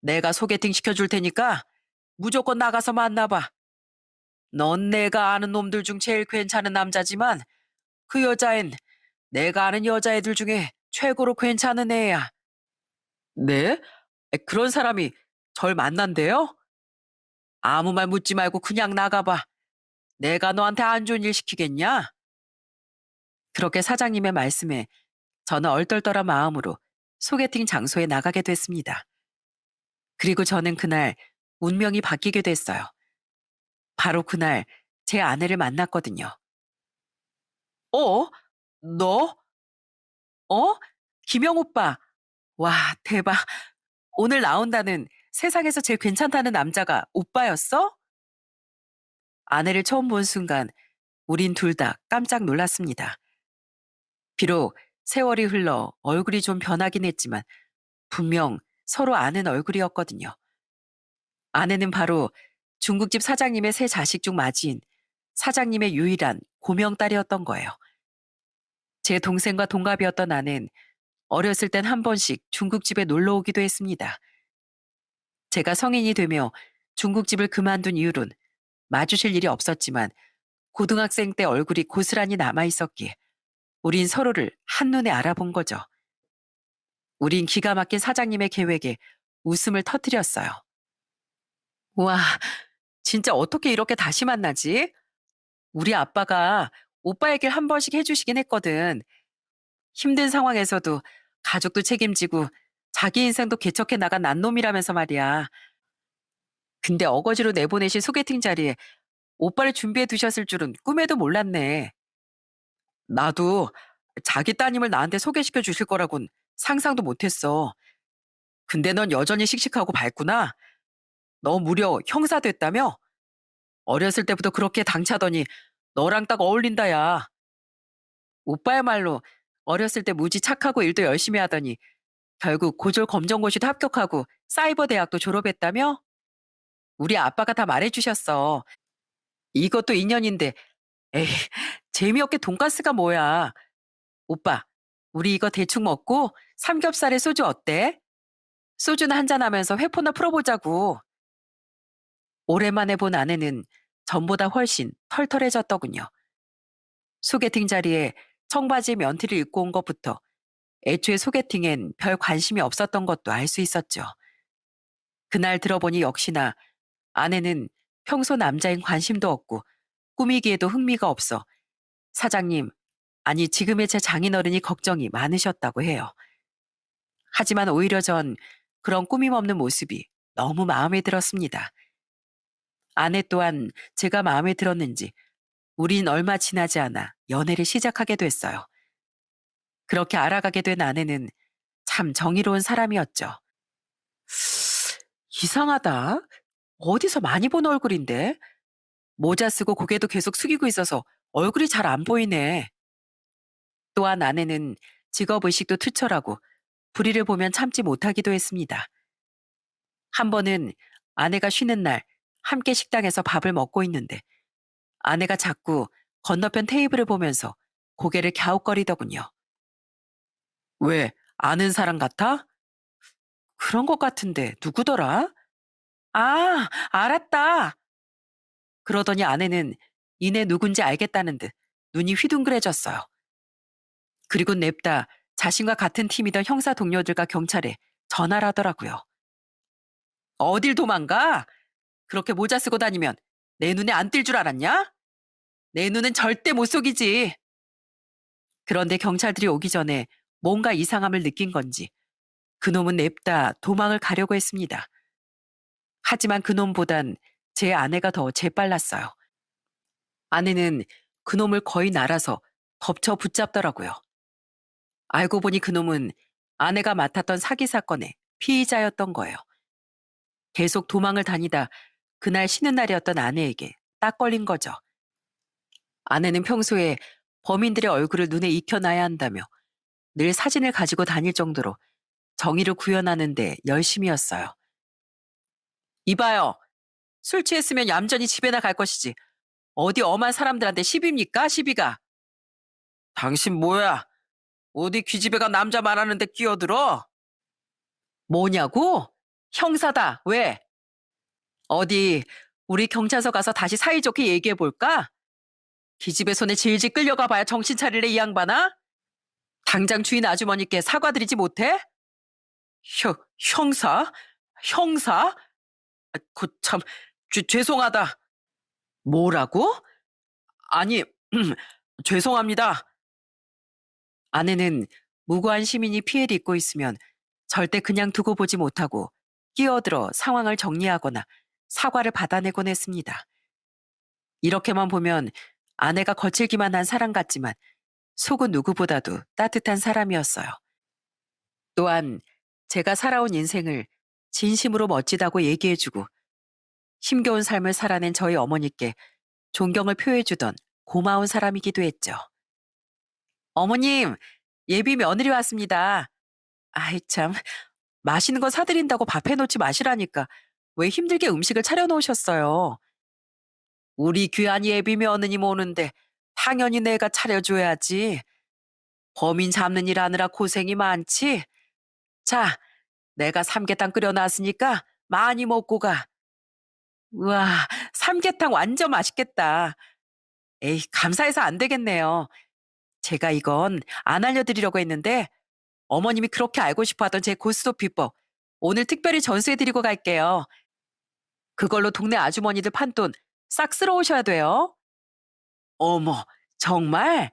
내가 소개팅 시켜줄 테니까 무조건 나가서 만나봐. 넌 내가 아는 놈들 중 제일 괜찮은 남자지만 그 여자엔 내가 아는 여자애들 중에 최고로 괜찮은 애야. 네? 그런 사람이 절 만난대요? 아무 말 묻지 말고 그냥 나가봐. 내가 너한테 안 좋은 일 시키겠냐? 그렇게 사장님의 말씀에 저는 얼떨떨한 마음으로 소개팅 장소에 나가게 됐습니다. 그리고 저는 그날 운명이 바뀌게 됐어요. 바로 그날 제 아내를 만났거든요. 어? 너? 어? 김영 오빠. 와, 대박. 오늘 나온다는 세상에서 제일 괜찮다는 남자가 오빠였어? 아내를 처음 본 순간 우린 둘 다 깜짝 놀랐습니다. 비록 세월이 흘러 얼굴이 좀 변하긴 했지만 분명 서로 아는 얼굴이었거든요. 아내는 바로 중국집 사장님의 세 자식 중 맞이인 사장님의 유일한 고명딸이었던 거예요. 제 동생과 동갑이었던 아내는 어렸을 땐 한 번씩 중국집에 놀러 오기도 했습니다. 제가 성인이 되며 중국집을 그만둔 이후론 마주칠 일이 없었지만 고등학생 때 얼굴이 고스란히 남아 있었기에 우린 서로를 한눈에 알아본 거죠. 우린 기가 막힌 사장님의 계획에 웃음을 터뜨렸어요. 와, 진짜 어떻게 이렇게 다시 만나지? 우리 아빠가 오빠 얘기를 한 번씩 해주시긴 했거든. 힘든 상황에서도 가족도 책임지고 자기 인생도 개척해 나간 난놈이라면서 말이야. 근데 어거지로 내보내신 소개팅 자리에 오빠를 준비해 두셨을 줄은 꿈에도 몰랐네. 나도 자기 따님을 나한테 소개시켜 주실 거라곤 상상도 못했어. 근데 넌 여전히 씩씩하고 밝구나. 너 무려 형사 됐다며? 어렸을 때부터 그렇게 당차더니 너랑 딱 어울린다, 야. 오빠야말로 어렸을 때 무지 착하고 일도 열심히 하더니 결국 고졸 검정고시도 합격하고 사이버 대학도 졸업했다며? 우리 아빠가 다 말해주셨어. 이것도 인연인데, 에이, 재미없게 돈가스가 뭐야. 오빠, 우리 이거 대충 먹고 삼겹살에 소주 어때? 소주나 한잔 하면서 회포나 풀어보자고. 오랜만에 본 아내는 전보다 훨씬 털털해졌더군요. 소개팅 자리에 청바지 면티를 입고 온 것부터 애초에 소개팅엔 별 관심이 없었던 것도 알 수 있었죠. 그날 들어보니 역시나 아내는 평소 남자인 관심도 없고 꾸미기에도 흥미가 없어 사장님, 아니 지금의 제 장인어른이 걱정이 많으셨다고 해요. 하지만 오히려 전 그런 꾸밈 없는 모습이 너무 마음에 들었습니다. 아내 또한 제가 마음에 들었는지 우린 얼마 지나지 않아 연애를 시작하게 됐어요. 그렇게 알아가게 된 아내는 참 정의로운 사람이었죠. 이상하다. 어디서 많이 본 얼굴인데? 모자 쓰고 고개도 계속 숙이고 있어서 얼굴이 잘 안 보이네. 또한 아내는 직업의식도 투철하고 불의를 보면 참지 못하기도 했습니다. 한 번은 아내가 쉬는 날 함께 식당에서 밥을 먹고 있는데 아내가 자꾸 건너편 테이블을 보면서 고개를 갸웃거리더군요. 왜, 아는 사람 같아? 그런 것 같은데 누구더라? 아, 알았다. 그러더니 아내는 이내 누군지 알겠다는 듯 눈이 휘둥그레졌어요. 그리고 냅다 자신과 같은 팀이던 형사 동료들과 경찰에 전화를 하더라고요. 어딜 도망가? 그렇게 모자 쓰고 다니면 내 눈에 안 띌 줄 알았냐? 내 눈은 절대 못 속이지. 그런데 경찰들이 오기 전에 뭔가 이상함을 느낀 건지 그놈은 냅다 도망을 가려고 했습니다. 하지만 그놈보단 제 아내가 더 재빨랐어요. 아내는 그놈을 거의 날아서 덮쳐 붙잡더라고요. 알고 보니 그놈은 아내가 맡았던 사기 사건의 피의자였던 거예요. 계속 도망을 다니다 그날 쉬는 날이었던 아내에게 딱 걸린 거죠. 아내는 평소에 범인들의 얼굴을 눈에 익혀놔야 한다며 늘 사진을 가지고 다닐 정도로 정의를 구현하는데 열심이었어요. 이봐요. 술 취했으면 얌전히 집에나 갈 것이지. 어디 엄한 사람들한테 시비입니까? 시비가. 당신 뭐야? 어디 기집애가 남자 말하는데 끼어들어? 뭐냐고? 형사다. 왜? 어디 우리 경찰서 가서 다시 사이좋게 얘기해 볼까? 기집애 손에 질질 끌려가 봐야 정신 차릴래 이 양반아? 당장 주인 아주머니께 사과드리지 못해? 형사? 형사? 참, 죄송하다. 뭐라고? 아니, 죄송합니다. 아내는 무고한 시민이 피해를 입고 있으면 절대 그냥 두고 보지 못하고 끼어들어 상황을 정리하거나 사과를 받아내곤 했습니다. 이렇게만 보면 아내가 거칠기만 한 사람 같지만 속은 누구보다도 따뜻한 사람이었어요. 또한 제가 살아온 인생을 진심으로 멋지다고 얘기해주고 힘겨운 삶을 살아낸 저희 어머니께 존경을 표해주던 고마운 사람이기도 했죠. 어머님, 예비 며느리 왔습니다. 아이 참, 맛있는 거 사드린다고 밥 해놓지 마시라니까 왜 힘들게 음식을 차려놓으셨어요. 우리 귀한 예비 며느님 오는데 당연히 내가 차려줘야지. 범인 잡는 일 하느라 고생이 많지. 자, 내가 삼계탕 끓여놨으니까 많이 먹고 가. 우와, 삼계탕 완전 맛있겠다. 에이, 감사해서 안 되겠네요. 제가 이건 안 알려드리려고 했는데 어머님이 그렇게 알고 싶어 하던 제 고스톱 비법 오늘 특별히 전수해드리고 갈게요. 그걸로 동네 아주머니들 판돈 싹 쓸어오셔야 돼요. 어머, 정말?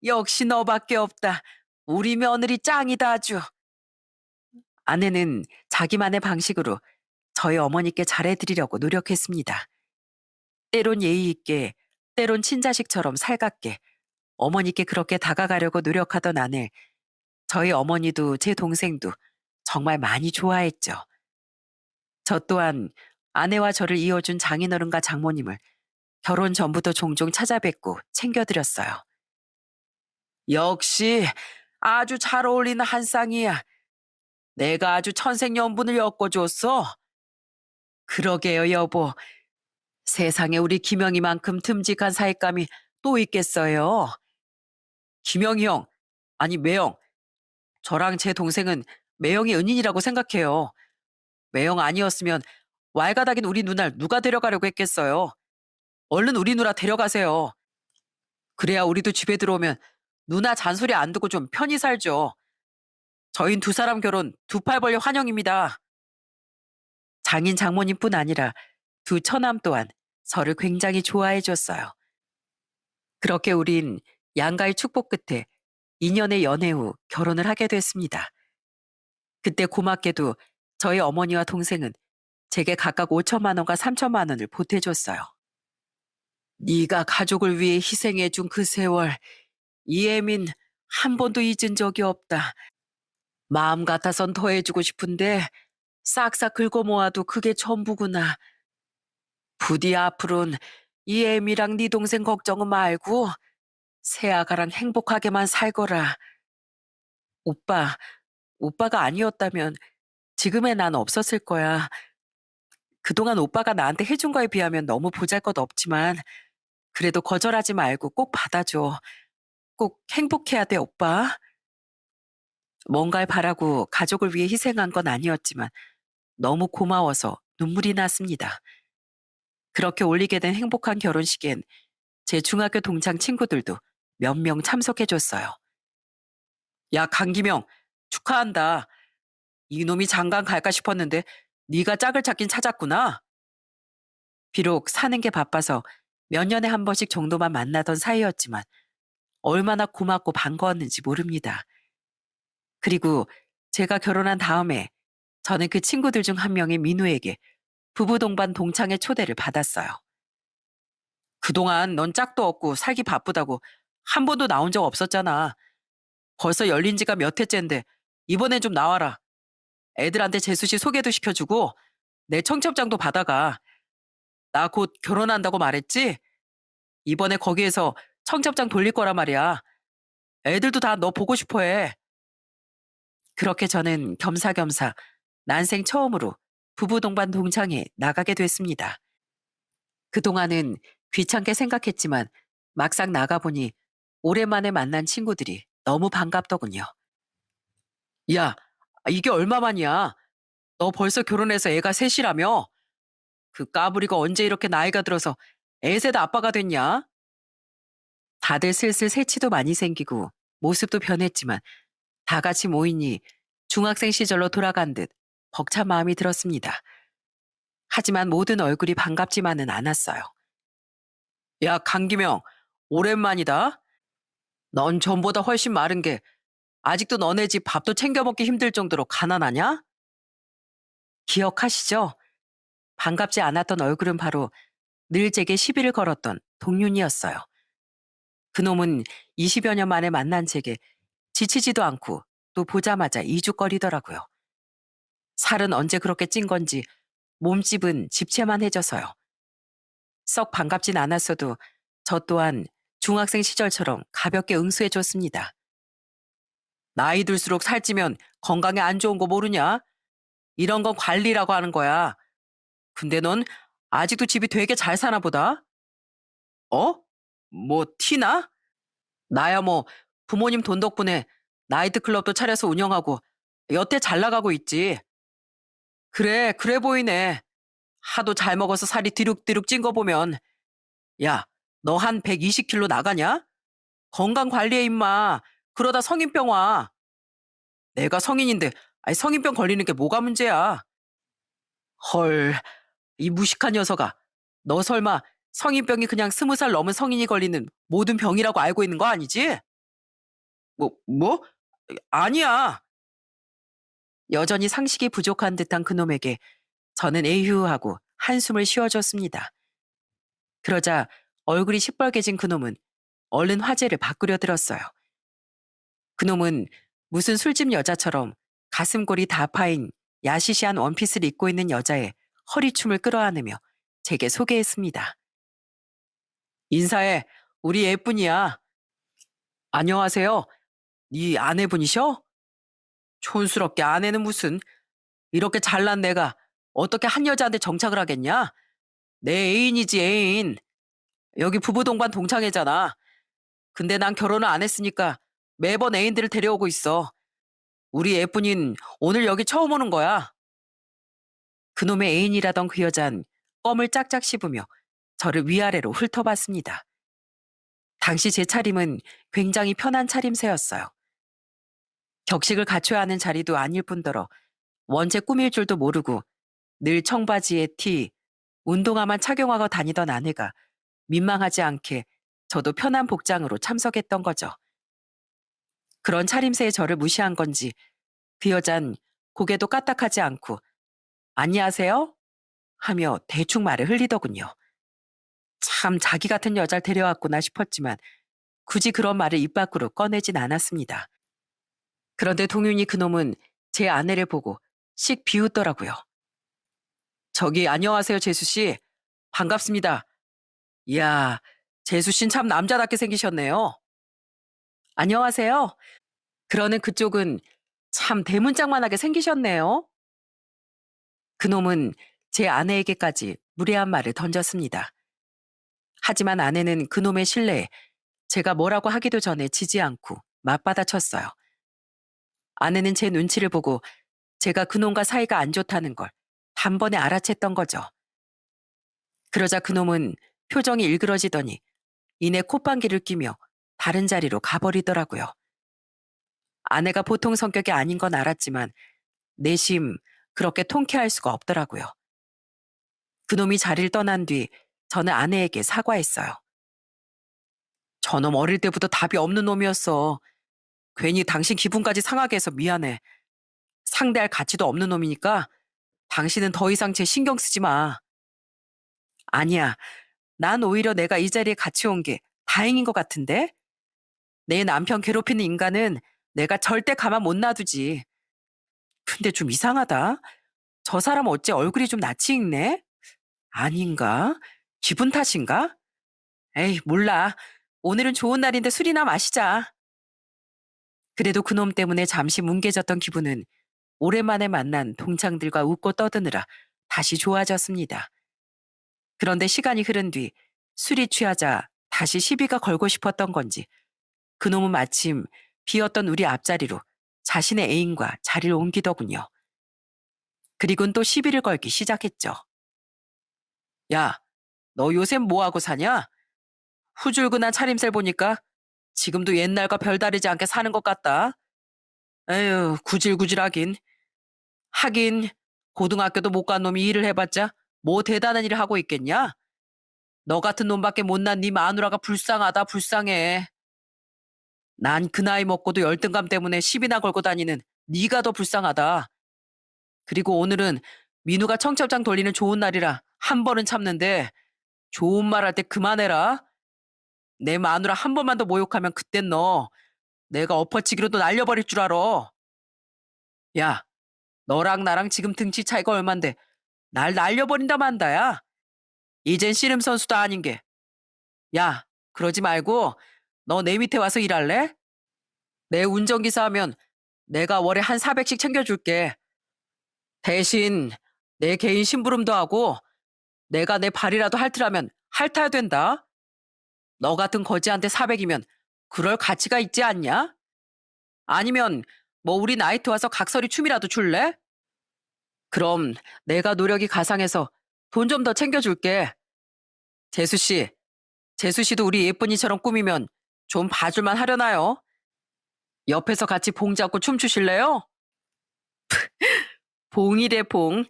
역시 너밖에 없다. 우리 며느리 짱이다 아주. 아내는 자기만의 방식으로 저희 어머니께 잘해드리려고 노력했습니다. 때론 예의 있게, 때론 친자식처럼 살갑게 어머니께 그렇게 다가가려고 노력하던 아내, 저희 어머니도 제 동생도 정말 많이 좋아했죠. 저 또한 아내와 저를 이어준 장인어른과 장모님을 결혼 전부터 종종 찾아뵙고 챙겨드렸어요. 역시 아주 잘 어울리는 한 쌍이야. 내가 아주 천생연분을 엮어줬어. 그러게요, 여보. 세상에 우리 김영희만큼 듬직한 사윗감이 또 있겠어요. 김영희 형, 아니 매형. 저랑 제 동생은 매형이 은인이라고 생각해요. 매형 아니었으면 왈가닥인 우리 누나를 누가 데려가려고 했겠어요. 얼른 우리 누나 데려가세요. 그래야 우리도 집에 들어오면 누나 잔소리 안 듣고 좀 편히 살죠. 저흰 두 사람 결혼 두 팔 벌려 환영입니다. 장인 장모님뿐 아니라 두 처남 또한 저를 굉장히 좋아해 줬어요. 그렇게 우린 양가의 축복 끝에 2년의 연애 후 결혼을 하게 됐습니다. 그때 고맙게도 저희 어머니와 동생은 제게 각각 5천만 원과 3천만 원을 보태줬어요. 네가 가족을 위해 희생해준 그 세월, 이혜민 한 번도 잊은 적이 없다. 마음 같아선 더 해주고 싶은데 싹싹 긁어 모아도 그게 전부구나. 부디 앞으로는 이혜미랑 네 동생 걱정은 말고 새아가랑 행복하게만 살거라. 오빠, 오빠가 아니었다면 지금의 난 없었을 거야. 그동안 오빠가 나한테 해준 거에 비하면 너무 보잘것없지만 그래도 거절하지 말고 꼭 받아줘. 꼭 행복해야 돼, 오빠. 뭔가를 바라고 가족을 위해 희생한 건 아니었지만 너무 고마워서 눈물이 났습니다. 그렇게 올리게 된 행복한 결혼식엔 제 중학교 동창 친구들도 몇 명 참석해줬어요. 야, 강기명, 축하한다. 이놈이 장가 갈까 싶었는데 네가 짝을 찾긴 찾았구나. 비록 사는 게 바빠서 몇 년에 한 번씩 정도만 만나던 사이였지만 얼마나 고맙고 반가웠는지 모릅니다. 그리고 제가 결혼한 다음에 저는 그 친구들 중 한 명의 민우에게 부부 동반 동창회 초대를 받았어요. 그동안 넌 짝도 없고 살기 바쁘다고 한 번도 나온 적 없었잖아. 벌써 열린 지가 몇 해째인데 이번엔 좀 나와라. 애들한테 재수 씨 소개도 시켜주고 내 청첩장도 받아가. 나 곧 결혼한다고 말했지? 이번에 거기에서 청첩장 돌릴 거란 말이야. 애들도 다 너 보고 싶어 해. 그렇게 저는 겸사겸사 난생 처음으로 부부 동반 동창회 나가게 됐습니다. 그동안은 귀찮게 생각했지만 막상 나가보니 오랜만에 만난 친구들이 너무 반갑더군요. 야, 이게 얼마만이야? 너 벌써 결혼해서 애가 셋이라며? 그 까불이가 언제 이렇게 나이가 들어서 애새도 아빠가 됐냐? 다들 슬슬 새치도 많이 생기고 모습도 변했지만 다 같이 모이니 중학생 시절로 돌아간 듯 벅찬 마음이 들었습니다. 하지만 모든 얼굴이 반갑지만은 않았어요. 야, 강기명, 오랜만이다. 넌 전보다 훨씬 마른 게 아직도 너네 집 밥도 챙겨 먹기 힘들 정도로 가난하냐? 기억하시죠? 반갑지 않았던 얼굴은 바로 늘 제게 시비를 걸었던 동윤이었어요. 그놈은 20여 년 만에 만난 제게 지치지도 않고 또 보자마자 이죽거리더라고요. 살은 언제 그렇게 찐 건지 몸집은 집채만 해져서요. 썩 반갑진 않았어도 저 또한 중학생 시절처럼 가볍게 응수해줬습니다. 나이 들수록 살찌면 건강에 안 좋은 거 모르냐? 이런 건 관리라고 하는 거야. 근데 넌 아직도 집이 되게 잘 사나 보다? 어? 뭐 티나? 나야 뭐 부모님 돈 덕분에 나이트클럽도 차려서 운영하고 여태 잘 나가고 있지. 그래, 그래 보이네. 하도 잘 먹어서 살이 뒤룩뒤룩 찐 거 보면. 야, 너 한 120kg 나가냐? 건강 관리해 임마. 그러다 성인병 와. 내가 성인인데 아니 성인병 걸리는 게 뭐가 문제야? 헐, 이 무식한 녀석아. 너 설마 성인병이 그냥 20살 넘은 성인이 걸리는 모든 병이라고 알고 있는 거 아니지? 뭐? 아니야. 여전히 상식이 부족한 듯한 그놈에게 저는 에휴하고 한숨을 쉬어줬습니다. 그러자 얼굴이 시뻘개진 그놈은 얼른 화제를 바꾸려 들었어요. 그놈은 무슨 술집 여자처럼 가슴골이 다 파인 야시시한 원피스를 입고 있는 여자의 허리춤을 끌어안으며 제게 소개했습니다. 인사해. 우리 예쁜이야. 안녕하세요. 네 아내분이셔? 촌스럽게 아내는 무슨. 이렇게 잘난 내가 어떻게 한 여자한테 정착을 하겠냐? 내 애인이지 애인. 여기 부부 동반 동창회잖아. 근데 난 결혼을 안 했으니까 매번 애인들을 데려오고 있어. 우리 예쁜인 오늘 여기 처음 오는 거야. 그놈의 애인이라던 그 여잔 껌을 짝짝 씹으며 저를 위아래로 훑어봤습니다. 당시 제 차림은 굉장히 편한 차림새였어요. 격식을 갖춰야 하는 자리도 아닐 뿐더러 원체 꾸밀 줄도 모르고 늘 청바지에 티, 운동화만 착용하고 다니던 아내가 민망하지 않게 저도 편한 복장으로 참석했던 거죠. 그런 차림새의 저를 무시한 건지 그 여잔 고개도 까딱하지 않고 안녕하세요? 하며 대충 말을 흘리더군요. 참 자기 같은 여자를 데려왔구나 싶었지만 굳이 그런 말을 입 밖으로 꺼내진 않았습니다. 그런데 동윤이 그놈은 제 아내를 보고 씩 비웃더라고요. 저기 안녕하세요 재수 씨. 반갑습니다. 이야, 재수 씨는 참 남자답게 생기셨네요. 안녕하세요. 그러는 그쪽은 참 대문짝만하게 생기셨네요. 그놈은 제 아내에게까지 무례한 말을 던졌습니다. 하지만 아내는 그놈의 신뢰에 제가 뭐라고 하기도 전에 지지 않고 맞받아쳤어요. 아내는 제 눈치를 보고 제가 그놈과 사이가 안 좋다는 걸 단번에 알아챘던 거죠. 그러자 그놈은 표정이 일그러지더니 이내 콧방귀를 뀌며 다른 자리로 가버리더라고요. 아내가 보통 성격이 아닌 건 알았지만 내심 그렇게 통쾌할 수가 없더라고요. 그놈이 자리를 떠난 뒤 저는 아내에게 사과했어요. 저놈 어릴 때부터 답이 없는 놈이었어. 괜히 당신 기분까지 상하게 해서 미안해. 상대할 가치도 없는 놈이니까 당신은 더 이상 제 신경 쓰지 마. 아니야. 난 오히려 내가 이 자리에 같이 온 게 다행인 것 같은데? 내 남편 괴롭히는 인간은 내가 절대 가만 못 놔두지. 근데 좀 이상하다. 저 사람 어째 얼굴이 좀 낯이 익네? 아닌가? 기분 탓인가? 에이, 몰라. 오늘은 좋은 날인데 술이나 마시자. 그래도 그놈 때문에 잠시 뭉개졌던 기분은 오랜만에 만난 동창들과 웃고 떠드느라 다시 좋아졌습니다. 그런데 시간이 흐른 뒤 술이 취하자 다시 시비가 걸고 싶었던 건지 그놈은 마침 비었던 우리 앞자리로 자신의 애인과 자리를 옮기더군요. 그리고는 또 시비를 걸기 시작했죠. 야, 너 요새 뭐하고 사냐? 후줄근한 차림새 보니까 지금도 옛날과 별다르지 않게 사는 것 같다. 에휴, 구질구질하긴. 하긴 고등학교도 못 간 놈이 일을 해봤자 뭐 대단한 일을 하고 있겠냐? 너 같은 놈밖에 못난 네 마누라가 불쌍하다 불쌍해. 난 그 나이 먹고도 열등감 때문에 시비나 걸고 다니는 네가 더 불쌍하다. 그리고 오늘은 민우가 청첩장 돌리는 좋은 날이라 한 번은 참는데 좋은 말 할 때 그만해라. 내 마누라 한 번만 더 모욕하면 그땐 너 내가 엎어치기로도 날려버릴 줄 알아. 야, 너랑 나랑 지금 등치 차이가 얼만데 날 날려버린다 만다야. 이젠 씨름 선수도 아닌 게. 야, 그러지 말고 너 내 밑에 와서 일할래? 내 운전기사 하면 내가 월에 한 400씩 챙겨줄게. 대신 내 개인 심부름도 하고 내가 내 발이라도 핥으라면 핥아야 된다. 너 같은 거지한테 400이면 그럴 가치가 있지 않냐? 아니면 뭐 우리 나이트 와서 각설이 춤이라도 출래? 그럼 내가 노력이 가상해서 돈 좀 더 챙겨줄게. 재수 씨, 재수 씨도 우리 예쁜이처럼 꾸미면 좀 봐줄만 하려나요? 옆에서 같이 봉 잡고 춤추실래요? 봉이래 봉.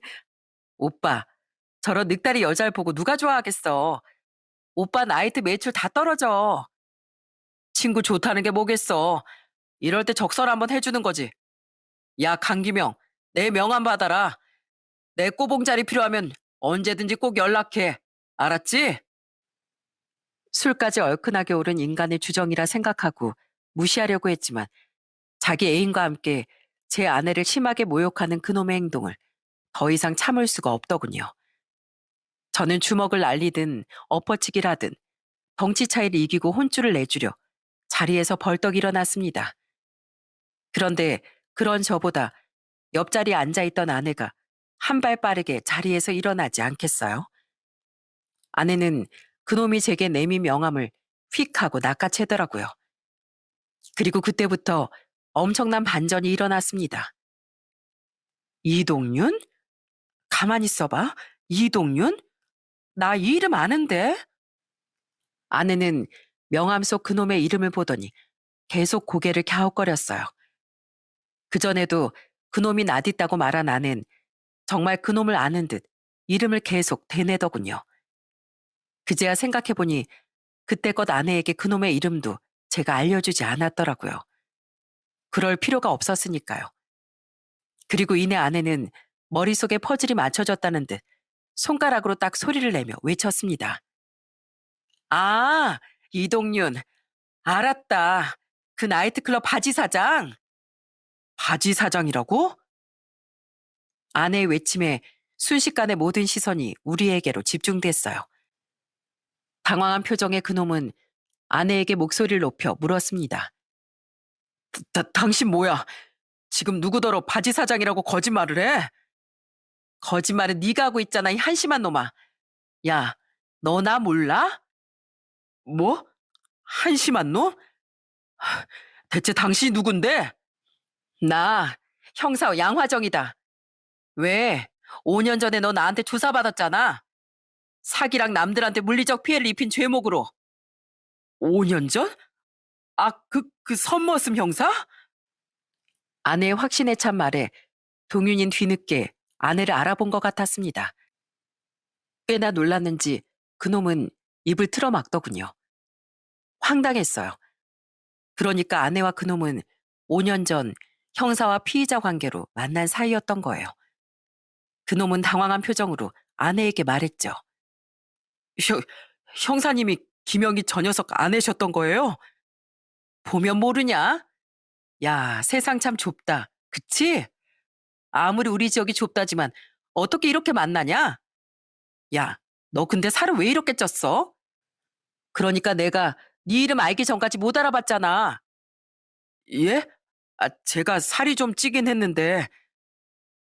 오빠, 저런 늑다리 여자를 보고 누가 좋아하겠어. 오빠 나이트 매출 다 떨어져. 친구 좋다는 게 뭐겠어. 이럴 때 적설 한번 해주는 거지. 야, 강기명, 내 명함 받아라. 내 꼬봉 자리 필요하면 언제든지 꼭 연락해. 알았지? 술까지 얼큰하게 오른 인간의 주정이라 생각하고 무시하려고 했지만 자기 애인과 함께 제 아내를 심하게 모욕하는 그놈의 행동을 더 이상 참을 수가 없더군요. 저는 주먹을 날리든 엎어치기를 하든 덩치 차이를 이기고 혼쭐을 내주려 자리에서 벌떡 일어났습니다. 그런데 그런 저보다 옆자리에 앉아있던 아내가 한 발 빠르게 자리에서 일어나지 않겠어요? 아내는 그놈이 제게 내민 명함을 휙 하고 낚아채더라고요. 그리고 그때부터 엄청난 반전이 일어났습니다. 이동윤? 가만히 있어봐. 이동윤? 나 이 이름 아는데? 아내는 명함 속 그놈의 이름을 보더니 계속 고개를 갸웃거렸어요. 그전에도 그놈이 낯있다고 말한 아는 정말 그놈을 아는 듯 이름을 계속 대내더군요. 그제야 생각해보니 그때껏 아내에게 그놈의 이름도 제가 알려주지 않았더라고요. 그럴 필요가 없었으니까요. 그리고 이내 아내는 머릿속에 퍼즐이 맞춰졌다는 듯 손가락으로 딱 소리를 내며 외쳤습니다. 아, 이동윤. 알았다. 그 나이트클럽 바지 사장. 바지 사장이라고? 아내의 외침에 순식간에 모든 시선이 우리에게로 집중됐어요. 당황한 표정의 그놈은 아내에게 목소리를 높여 물었습니다. 당신 뭐야? 지금 누구더러 바지 사장이라고 거짓말을 해? 거짓말은 네가 하고 있잖아, 이 한심한 놈아. 야, 너 나 몰라? 뭐? 한심한 놈? 대체 당신이 누군데? 나 형사 양화정이다. 왜? 5년 전에 너 나한테 조사받았잖아. 사기랑 남들한테 물리적 피해를 입힌 죄목으로. 5년 전? 아, 그 선머슴 형사? 아내의 확신에 찬 말에 동윤인 뒤늦게 아내를 알아본 것 같았습니다. 꽤나 놀랐는지 그놈은 입을 틀어막더군요. 황당했어요. 그러니까 아내와 그놈은 5년 전 형사와 피의자 관계로 만난 사이였던 거예요. 그놈은 당황한 표정으로 아내에게 말했죠. 형, 형사님이 김영희 저 녀석 아내셨던 거예요? 보면 모르냐? 야, 세상 참 좁다. 그치? 아무리 우리 지역이 좁다지만 어떻게 이렇게 만나냐? 야, 너 근데 살을 왜 이렇게 쪘어? 그러니까 내가 네 이름 알기 전까지 못 알아봤잖아. 예? 아, 제가 살이 좀 찌긴 했는데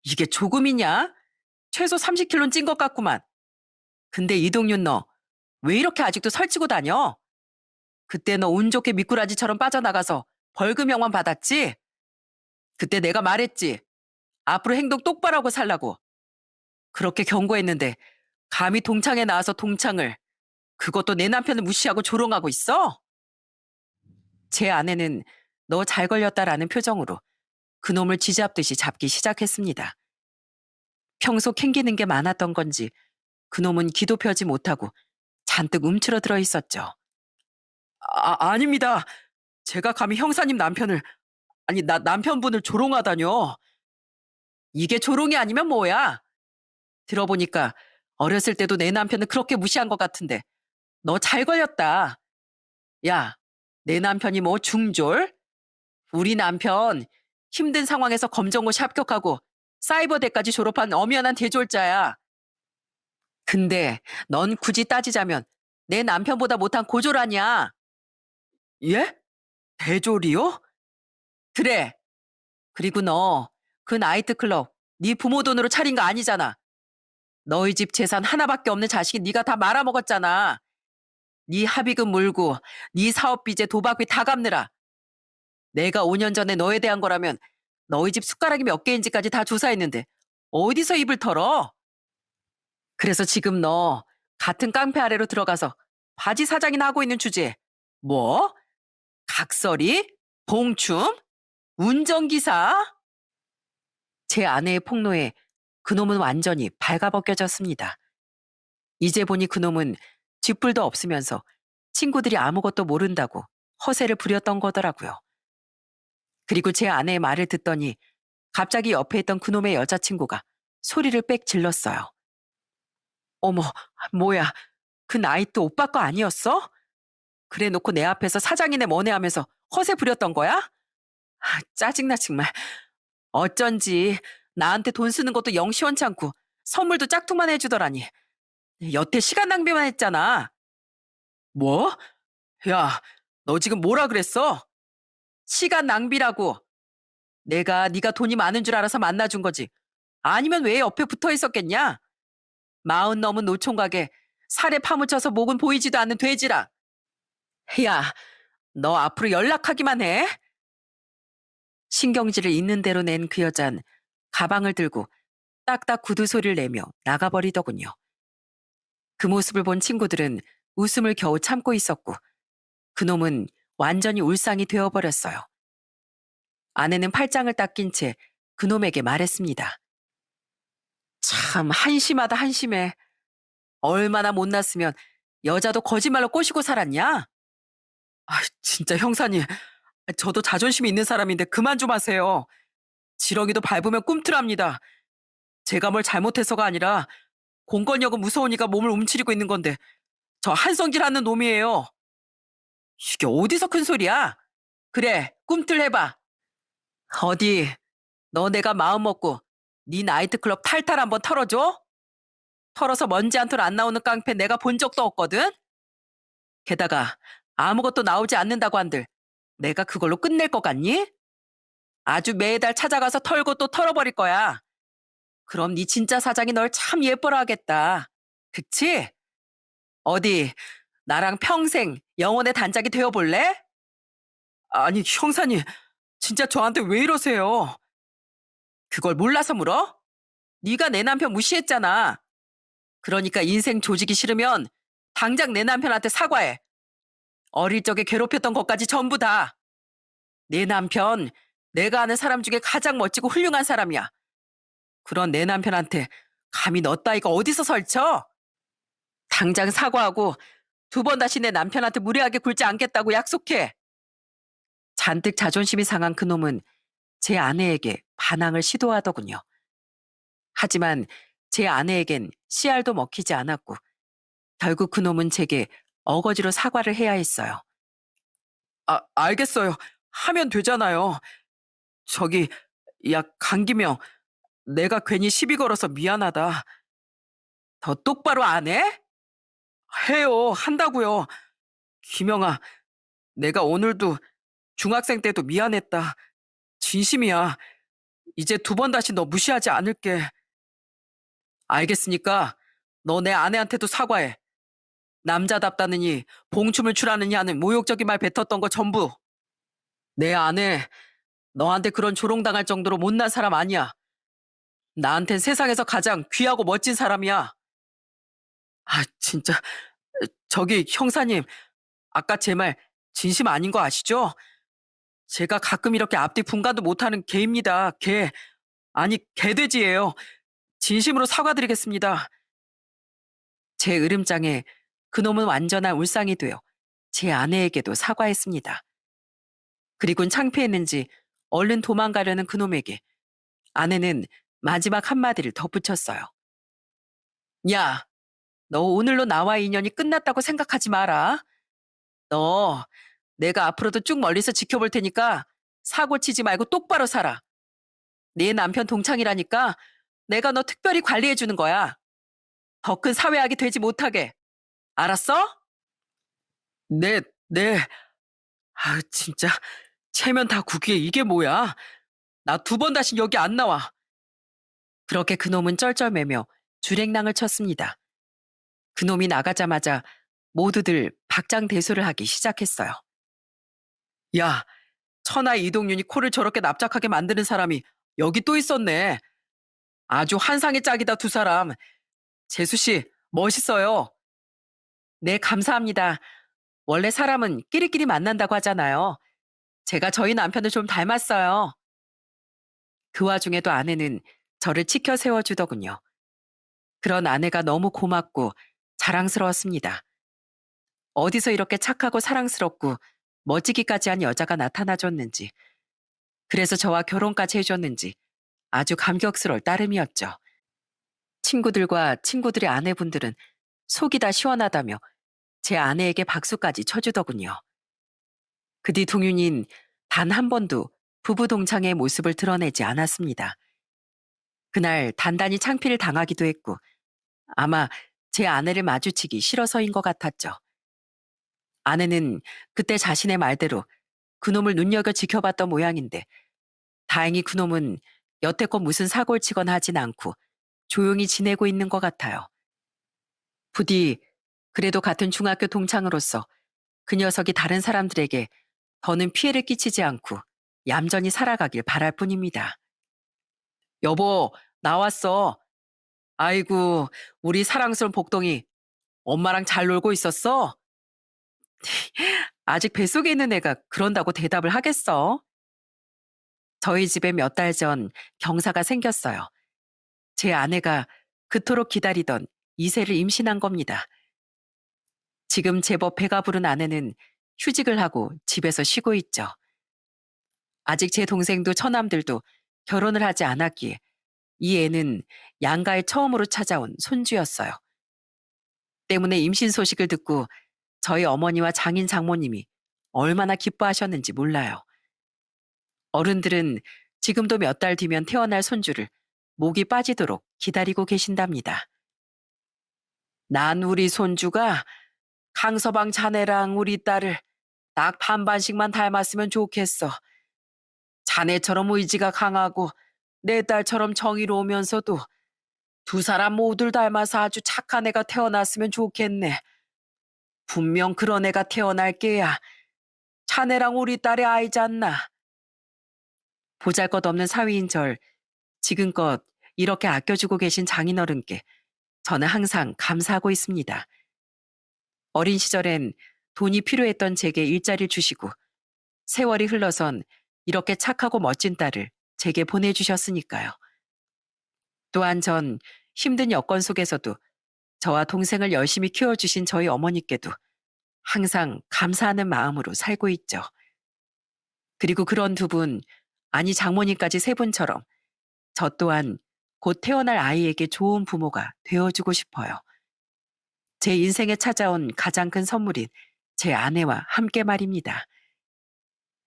이게 조금이냐? 최소 30kg는 찐 것 같구만. 근데 이동윤 너 왜 이렇게 아직도 설치고 다녀? 그때 너 운 좋게 미꾸라지처럼 빠져나가서 벌금형만 받았지? 그때 내가 말했지. 앞으로 행동 똑바로 하고 살라고. 그렇게 경고했는데 감히 동창회 나와서 동창을, 그것도 내 남편을 무시하고 조롱하고 있어? 제 아내는 너 잘 걸렸다라는 표정으로 그놈을 쥐잡듯이 잡기 시작했습니다. 평소 캥기는 게 많았던 건지 그놈은 기도 펴지 못하고 잔뜩 움츠러들어 있었죠. 아닙니다. 제가 감히 형사님 남편을, 아니 남편분을 조롱하다뇨. 이게 조롱이 아니면 뭐야? 들어보니까 어렸을 때도 내 남편을 그렇게 무시한 것 같은데 너 잘 걸렸다. 야, 내 남편이 뭐 중졸? 우리 남편 힘든 상황에서 검정고시 합격하고 사이버대까지 졸업한 엄연한 대졸자야. 근데 넌 굳이 따지자면 내 남편보다 못한 고졸 아니야. 예? 대졸이요? 그래. 그리고 너 그 나이트클럽 네 부모 돈으로 차린 거 아니잖아. 너희 집 재산 하나밖에 없는 자식이 네가 다 말아먹었잖아. 네 합의금 물고 네 사업비제 도박비 다 갚느라. 내가 5년 전에 너에 대한 거라면 너희 집 숟가락이 몇 개인지까지 다 조사했는데 어디서 입을 털어? 그래서 지금 너 같은 깡패 아래로 들어가서 바지 사장이나 하고 있는 주제에 뭐? 각설이? 봉춤? 운전기사? 제 아내의 폭로에 그놈은 완전히 발가벗겨졌습니다. 이제 보니 그놈은 쥐뿔도 없으면서 친구들이 아무것도 모른다고 허세를 부렸던 거더라고요. 그리고 제 아내의 말을 듣더니 갑자기 옆에 있던 그놈의 여자친구가 소리를 빽 질렀어요. 어머, 뭐야, 그 나이트 오빠 거 아니었어? 그래 놓고 내 앞에서 사장이네 뭐네 하면서 허세 부렸던 거야? 짜증나 정말. 어쩐지 나한테 돈 쓰는 것도 영 시원찮고 선물도 짝퉁만 해주더라니. 여태 시간 낭비만 했잖아. 뭐? 야, 너 지금 뭐라 그랬어? 시간 낭비라고. 내가 네가 돈이 많은 줄 알아서 만나준 거지. 아니면 왜 옆에 붙어 있었겠냐? 40 넘은 노총각에 살에 파묻혀서 목은 보이지도 않는 돼지라. 야, 너 앞으로 연락하기만 해. 신경질을 있는 대로 낸 그 여잔 가방을 들고 딱딱 구두 소리를 내며 나가버리더군요. 그 모습을 본 친구들은 웃음을 겨우 참고 있었고 그놈은 완전히 울상이 되어버렸어요. 아내는 팔짱을 딱 낀 채 그놈에게 말했습니다. 참 한심하다 한심해. 얼마나 못났으면 여자도 거짓말로 꼬시고 살았냐? 진짜 형사님. 저도 자존심이 있는 사람인데 그만 좀 하세요. 지렁이도 밟으면 꿈틀합니다. 제가 뭘 잘못해서가 아니라 공권력은 무서우니까 몸을 움츠리고 있는 건데 저 한성질하는 놈이에요. 이게 어디서 큰 소리야? 그래, 꿈틀 해봐. 어디, 너 내가 마음 먹고 네 나이트클럽 탈탈 한번 털어줘? 털어서 먼지 한 톨 안 나오는 깡패 내가 본 적도 없거든? 게다가 아무것도 나오지 않는다고 한들 내가 그걸로 끝낼 것 같니? 아주 매달 찾아가서 털고 또 털어버릴 거야. 그럼 네 진짜 사장이 널 참 예뻐라 하겠다. 그치? 어디, 나랑 평생 영혼의 단짝이 되어볼래? 아니, 형사님, 진짜 저한테 왜 이러세요? 그걸 몰라서 물어? 네가 내 남편 무시했잖아. 그러니까 인생 조지기 싫으면 당장 내 남편한테 사과해. 어릴 적에 괴롭혔던 것까지 전부 다. 내 남편, 내가 아는 사람 중에 가장 멋지고 훌륭한 사람이야. 그런 내 남편한테 감히 너 따위가 어디서 설쳐? 당장 사과하고 두 번 다시 내 남편한테 무례하게 굴지 않겠다고 약속해. 잔뜩 자존심이 상한 그놈은 제 아내에게 반항을 시도하더군요. 하지만 제 아내에겐 씨알도 먹히지 않았고 결국 그놈은 제게 어거지로 사과를 해야 했어요. 알겠어요. 하면 되잖아요. 저기, 야, 강기명, 내가 괜히 시비 걸어서 미안하다. 더 똑바로 안 해? 해요, 한다고요. 기명아, 내가 오늘도 중학생 때도 미안했다. 진심이야. 이제 두 번 다시 너 무시하지 않을게. 알겠으니까 너 내 아내한테도 사과해. 남자답다느니 봉춤을 추라느니 하는 모욕적인 말 뱉었던 거 전부. 내 아내 너한테 그런 조롱당할 정도로 못난 사람 아니야. 나한텐 세상에서 가장 귀하고 멋진 사람이야. 진짜. 저기 형사님, 아까 제 말 진심 아닌 거 아시죠? 제가 가끔 이렇게 앞뒤 분간도 못하는 개입니다. 개. 아니, 개돼지예요. 진심으로 사과드리겠습니다. 제 으름장에 그놈은 완전한 울상이 되어 제 아내에게도 사과했습니다. 그리곤 창피했는지 얼른 도망가려는 그놈에게 아내는 마지막 한마디를 덧붙였어요. 야, 너 오늘로 나와 인연이 끝났다고 생각하지 마라. 너 내가 앞으로도 쭉 멀리서 지켜볼 테니까 사고 치지 말고 똑바로 살아. 네 남편 동창이라니까 내가 너 특별히 관리해 주는 거야. 더 큰 사회악이 되지 못하게. 알았어? 네, 네. 진짜 체면 다 구기에 이게 뭐야? 나 두 번 다시 여기 안 나와. 그렇게 그놈은 쩔쩔매며 줄행랑을 쳤습니다. 그놈이 나가자마자 모두들 박장대소를 하기 시작했어요. 야, 천하의 이동윤이 코를 저렇게 납작하게 만드는 사람이 여기 또 있었네. 아주 환상의 짝이다, 두 사람. 재수 씨, 멋있어요. 네, 감사합니다. 원래 사람은 끼리끼리 만난다고 하잖아요. 제가 저희 남편을 좀 닮았어요. 그 와중에도 아내는 저를 치켜 세워주더군요. 그런 아내가 너무 고맙고 자랑스러웠습니다. 어디서 이렇게 착하고 사랑스럽고 멋지기까지 한 여자가 나타나줬는지, 그래서 저와 결혼까지 해줬는지 아주 감격스러울 따름이었죠. 친구들과 친구들의 아내분들은 속이 다 시원하다며 제 아내에게 박수까지 쳐주더군요. 그 뒤 동윤인 단 한 번도 부부 동창의 모습을 드러내지 않았습니다. 그날 단단히 창피를 당하기도 했고 아마 제 아내를 마주치기 싫어서인 것 같았죠. 아내는 그때 자신의 말대로 그놈을 눈여겨 지켜봤던 모양인데 다행히 그놈은 여태껏 무슨 사고를 치거나 하진 않고 조용히 지내고 있는 것 같아요. 부디 그래도 같은 중학교 동창으로서 그 녀석이 다른 사람들에게 더는 피해를 끼치지 않고 얌전히 살아가길 바랄 뿐입니다. 여보, 나왔어. 아이고, 우리 사랑스러운 복동이 엄마랑 잘 놀고 있었어? 아직 뱃속에 있는 애가 그런다고 대답을 하겠어? 저희 집에 몇 달 전 경사가 생겼어요. 제 아내가 그토록 기다리던 이세를 임신한 겁니다. 지금 제법 배가 부른 아내는 휴직을 하고 집에서 쉬고 있죠. 아직 제 동생도 처남들도 결혼을 하지 않았기에 이 애는 양가에 처음으로 찾아온 손주였어요. 때문에 임신 소식을 듣고 저희 어머니와 장인 장모님이 얼마나 기뻐하셨는지 몰라요. 어른들은 지금도 몇 달 뒤면 태어날 손주를 목이 빠지도록 기다리고 계신답니다. 난 우리 손주가 강서방 자네랑 우리 딸을 딱 반반씩만 닮았으면 좋겠어. 자네처럼 의지가 강하고 내 딸처럼 정의로우면서도 두 사람 모두를 닮아서 아주 착한 애가 태어났으면 좋겠네. 분명 그런 애가 태어날 게야. 자네랑 우리 딸의 아이잖나. 보잘것없는 사위인 절 지금껏 이렇게 아껴주고 계신 장인어른께 저는 항상 감사하고 있습니다. 어린 시절엔 돈이 필요했던 제게 일자리를 주시고 세월이 흘러선 이렇게 착하고 멋진 딸을 제게 보내주셨으니까요. 또한 전 힘든 여건 속에서도 저와 동생을 열심히 키워주신 저희 어머니께도 항상 감사하는 마음으로 살고 있죠. 그리고 그런 두 분, 아니 장모님까지 세 분처럼 저 또한 곧 태어날 아이에게 좋은 부모가 되어주고 싶어요. 제 인생에 찾아온 가장 큰 선물인 제 아내와 함께 말입니다.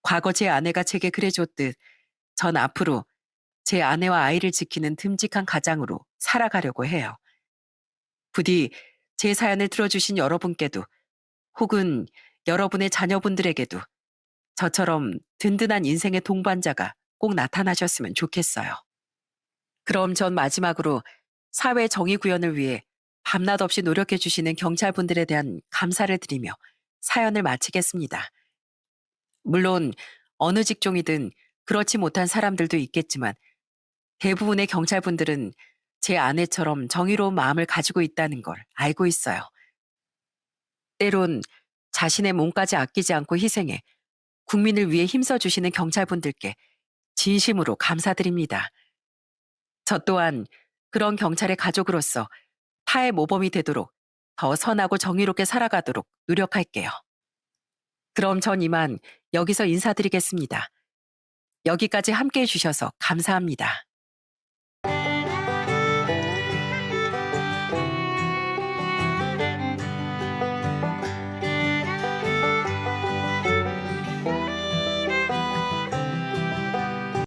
과거 제 아내가 제게 그래줬듯 전 앞으로 제 아내와 아이를 지키는 듬직한 가장으로 살아가려고 해요. 부디 제 사연을 들어주신 여러분께도 혹은 여러분의 자녀분들에게도 저처럼 든든한 인생의 동반자가 꼭 나타나셨으면 좋겠어요. 그럼 전 마지막으로 사회 정의 구현을 위해 밤낮 없이 노력해 주시는 경찰분들에 대한 감사를 드리며 사연을 마치겠습니다. 물론 어느 직종이든 그렇지 못한 사람들도 있겠지만 대부분의 경찰분들은 제 아내처럼 정의로운 마음을 가지고 있다는 걸 알고 있어요. 때론 자신의 몸까지 아끼지 않고 희생해 국민을 위해 힘써주시는 경찰분들께 진심으로 감사드립니다. 저 또한 그런 경찰의 가족으로서 타의 모범이 되도록 더 선하고 정의롭게 살아가도록 노력할게요. 그럼 전 이만 여기서 인사드리겠습니다. 여기까지 함께 해주셔서 감사합니다.